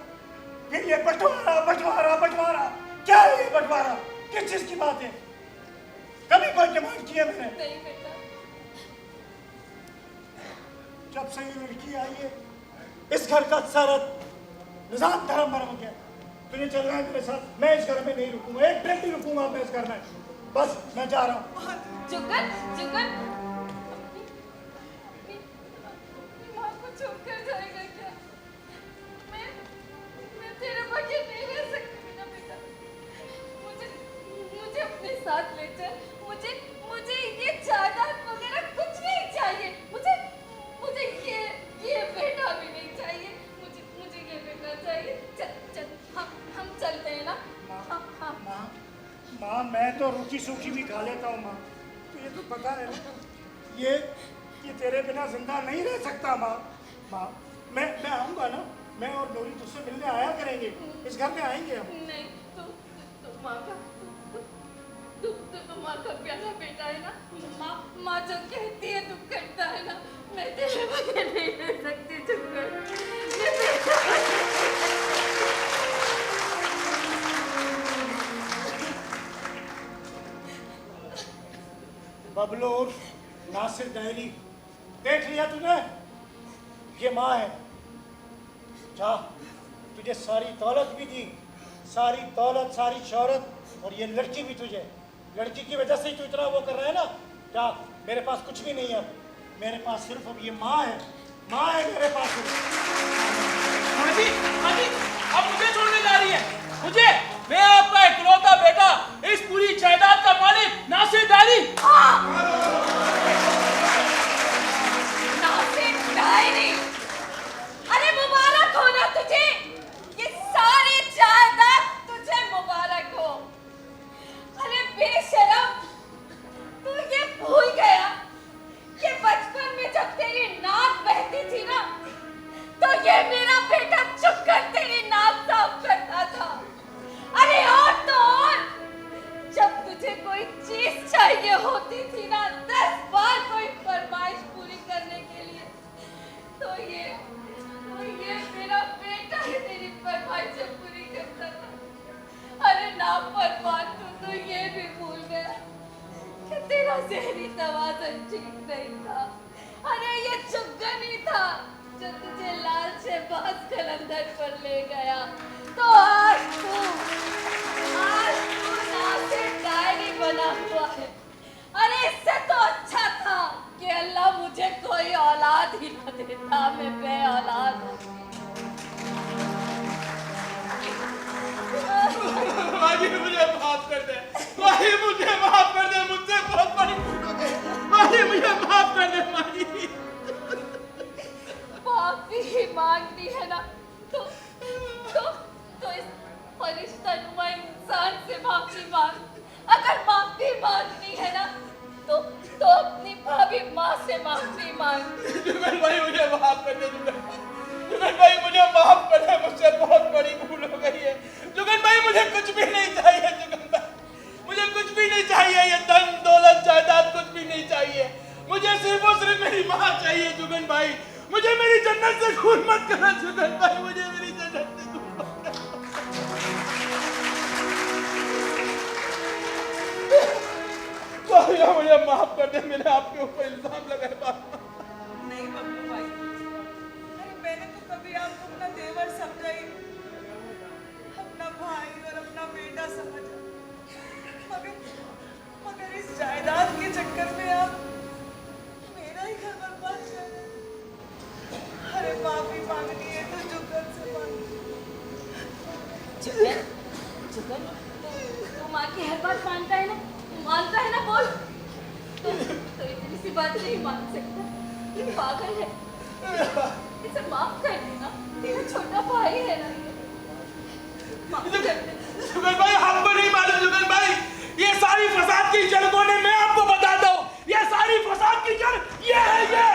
फिर ये बंटवारा बंटवारा बंटवारा, क्या है ये बंटवारा? किस चीज़ की बात है? कभी कोई डिमांड की है मैंने? नहीं बेटा, जब से ये लड़की आई है इस घर का सारा निजाम धर्म भरम हो गया। तुझे चलना है मेरे साथ, मैं इस घर में नहीं रुकूंगा, एक मिनट नहीं रुकूंगा मैं इस घर में। बस मैं जा रहा हूँ। जुगन, जुगन, अपनी माँ को छोड़कर जाएगा क्या? मैं तेरे बगैर नहीं रह सकती ना बेटा। मुझे अपने साथ ले चल। मुझे ये जायदाद वगैरह कुछ नहीं चाहिए। मुझे ये बेटा रूखी सूखी भी खा लेता हूँ माँ। तुझे तो पता है ना, ये तेरे बिना जिंदा नहीं रह सकता माँ। माँ मैं आऊँगा ना, मैं और नूरी तुझसे मिलने आया करेंगे, इस घर में आएंगे हम। नहीं, तू माँ का माँ का प्यारा बेटा है ना। माँ जो कहती है दुख करता है ना, मैं तेरे बगैर नहीं रह सकती बबलू नासिर डायरी देख लिया तूने? ये माँ है। जा, तुझे सारी दौलत भी दी, सारी दौलत, सारी शोहरत, और ये लड़की भी तुझे। लड़की की वजह से ही तू इतना वो कर रहा है ना। जा, मेरे पास कुछ भी नहीं है, मेरे पास सिर्फ अब ये माँ है। माँ है मेरे पास सिर्फ। माँ जी, अब मुझे छोड़ने जा रही है? मुझे? मैं आपका इकलौता बेटा, इस पूरी जायदाद का मालिक नासिर डायरी। नासिर डायरी, अरे मुबारक हो ना तुझे, ये सारी जायदाद तुझे मुबारक हो। अरे बेशरम, तू ये भूल गया कि बचपन में जब तेरी नाक बहती थी ना, तो ये मेरा बेटा चुप कर तेरी नाक साफ करता था। अरे और तो और, जब तुझे कोई चीज चाहिए होती थी ना, 10 बार कोई फरमाइश पूरी करने के लिए, तो ये मेरा बेटा ही तेरी फरमाइशें पूरी करता था। अरे नाफरमान, तू तो ये भी भूल गया कि तेरा ज़हनी तवाज़ुन ठीक नहीं था। अरे ये चुगन ही था जो तुझे लाल शहबाज कलंदर पर ले गया। तो आज तू नासिर डायरी बना हुआ है। अरे इससे तो अच्छा था कि अल्लाह मुझे कोई औलाद ही न देता, मैं बे औलाद होती। माँ जी मुझे माफ कर दे, माँ जी मुझे माफ कर दे, मुझसे बहुत बड़ी भूल हो गई। माँ जी मुझे माफ कर दे, माँ जी। माफी ही मांगनी है ना, तो इस फरिश्ता नुमा इंसान से माफी मांग। अगर माफी मांगनी है ना, तो अपनी भाभी माँ से माफी मांग। जुगल भाई मुझे माफ कर दे, जुगल भाई मुझे माफ कर दे, मुझसे बहुत बड़ी भूल हो गई है। जुगल भाई मुझे कुछ भी नहीं चाहिए, जुगल भाई मुझे कुछ भी नहीं चाहिए, ये धन दौलत जायदाद कुछ भी नहीं चाहिए। मुझे सिर्फ और सिर्फ मेरी माँ चाहिए। जुगल भाई मुझे मेरी जन्नत से दूर मत करो, जुगल भाई मुझे मेरी जन्नत से दूर मत करो। मुझे माफ कर दे, मैंने आपके ऊपर इल्जाम लगाया। नहीं बबलू भाई, अरे मैंने तो कभी आपको अपना देवर समझा ही नहीं, अपना भाई और अपना बेटा समझा। मगर इस जायदाद के चक्कर में आप मेरा ही घर बर्बाद कर रहे हैं। अरे माफी मांगनी है तो जुगन से मांगी। जुगन, तू माँ की हर बात मानता है ना? मानता है ना? बोल। तो इतनी सी बात नहीं मान सकता, ये पागल है। इसे माफ कर देना, तेरा छोटा भाई है ना। माफ कर दे। जुगल भाई हमको नहीं मालूम। जुगल भाई ये सारी फसाद की जड़ कौन है, मैं आपको बताता हूँ। ये सारी फसाद की जड़ ये है, ये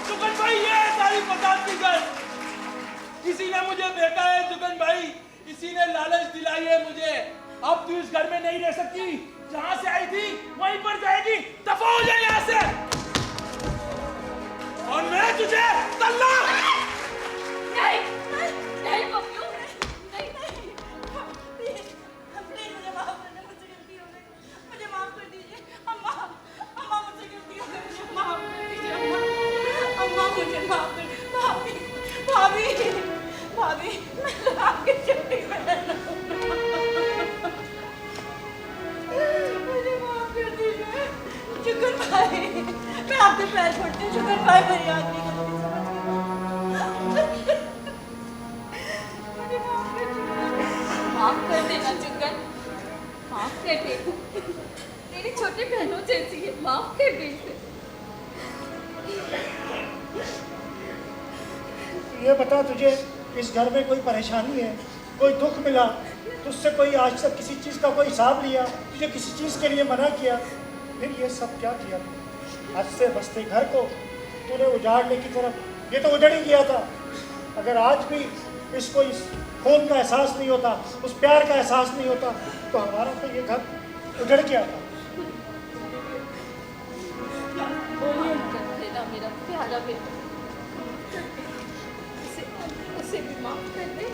जुगल भाई, ये है सारी फसाद की जड़। किसी ने मुझे बेटा है जुगन भाई, इसी ने लालच दिलाई है मुझे। अब तू इस घर में नहीं रह सकती, जहां से आई थी वहीं पर जाएगी। दफा हो जाए यहाँ से, और मैं तुझे तलाक। नहीं नहीं बबलू, नहीं प्लीज मुझे माफ कर दे, मुझसे गलती हो गई, मुझे माफ कर दीजिए। अम्मा मुझसे गलती हो गई, मुझे माफ कर दीजिए। अम्मा मुझे माफ कर। भाभी मैं आपकी छोटी बहन हूँ, मुझे माफ कर दीजिए। जुगन भाई, मैं आपके पैर पड़ती हूँ। जुगन भाई मेरी आखिरी गलती समझ, माफ कर देना जुगन, माफ कर दे। तेरी छोटी बहनों जैसी है, माफ कर दे इसे। ये बता, तुझे इस घर में कोई परेशानी है, कोई दुख मिला, तुझसे कोई आज तक किसी चीज़ का कोई हिसाब लिया? तुझे किसी चीज़ के लिए मना किया, फिर ये सब क्या किया? हंसते बसते घर को तूने उजाड़ने की तरफ, ये तो उजड़ ही गया था। अगर आज भी इसको इस खून का एहसास नहीं होता, उस प्यार का एहसास नहीं होता, तो हमारा तो ये घर उजड़ गया था। कर देना मेरा प्यारा बेटा, उसे भी माफ कर दे।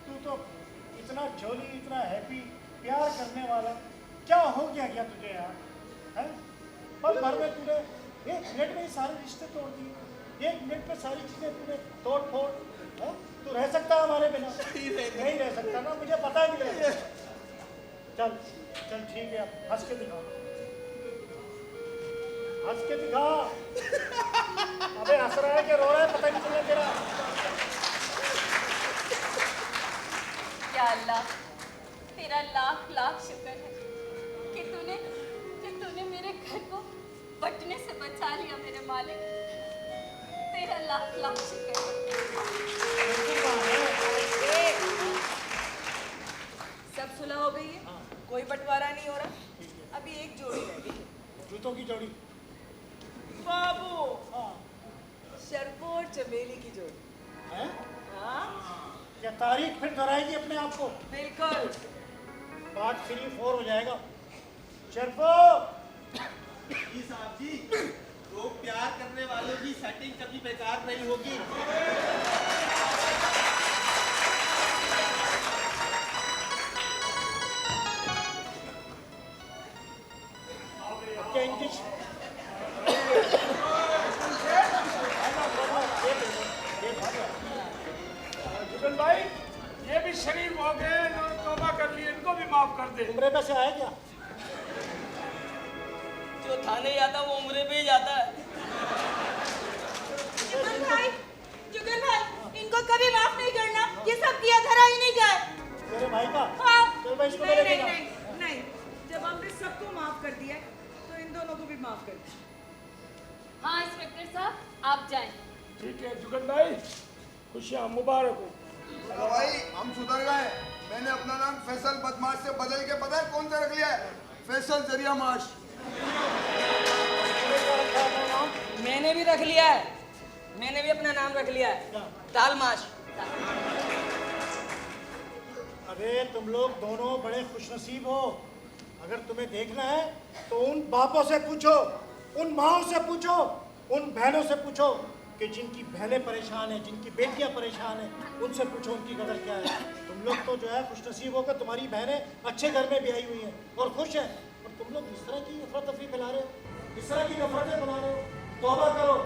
तू तो इतना जोली, इतना हैप्पी, प्यार करने वाला, क्या हो गया तुझे यार? हैं? पल भर में तूने 1 मिनट में ही सारे रिश्ते तोड़ दिए, 1 मिनट में सारी चीजें तूने तोड़ फोड़। हैं? तू रह सकता है हमारे बिना? नहीं रह सकता ना, मुझे पता ही नहीं है। चल चल ठीक है, अब हंस के दिखा, हंस के दिखा। अबे हंस रहा है कि रो रहा है पता नहीं चला तेरा। या अल्लाह, तेरा लाख लाख शुक्र है कि तूने मेरे घर को बटने से बचा लिया मेरे मालिक। तेरा लाख लाख शुक्र है। सब सुलह हो गई है, कोई बंटवारा नहीं हो रहा, अभी एक जोड़ी रह गई है। जूतों की जोड़ी। बाबू, हाँ। शरबो और चमेली की जोड़ी। हैं? हाँ क्या तारीख फिर दोहराएगी अपने आप को? बिल्कुल। बात 3-4 हो जाएगा। शर्फो, जी साहब जी, तो प्यार करने वालों की सेटिंग कभी बेकार नहीं होगी। क्या इनकी जुगल भाई, ये भी शरीफ हो गए, इन्होंने तौबा कर ली, इनको भी माफ कर दे। उम्रे पे से आए क्या? जो थाने जाता वो उम्र पे ही जाता है। जुगल भाई, इनको कभी माफ नहीं करना, ये सब किया धरा ही नहीं गया। मेरे भाई का? हाँ। चल भाई इसको नहीं ले नहीं लेना। नहीं नहीं, जब हमने सबको माफ कर दिया तो इन दोनों को भी माफ कर दिया। हाँ इंस्पेक्टर साहब, आप जाएं। ठीक है जुगल भाई, खुशियाँ मुबारक हो। अरे भाई हम सुधर गए। मैंने अपना नाम फैसल बदमाश से बदल के पता है कौन सा रख लिया है? फैसल जरिया माश। मैंने भी रख लिया है, मैंने भी अपना नाम रख लिया है, तालमाश। अबे तुम लोग दोनों बड़े खुशनसीब हो। अगर तुम्हें देखना है तो उन बापों से पूछो, उन माओं से पूछो, उन बहनों से पूछो कि जिनकी बहनें परेशान हैं, जिनकी बेटियां परेशान हैं, उनसे पूछो उनकी कदर क्या है। तुम लोग तो जो है खुशनसीब होकर तुम्हारी बहनें अच्छे घर में ब्याही हुई हैं और खुश हैं, और तुम लोग इस तरह की अफरा तफरी फैला रहे हो, इस तरह की नफरतें बना रहे हो। तौबा करो,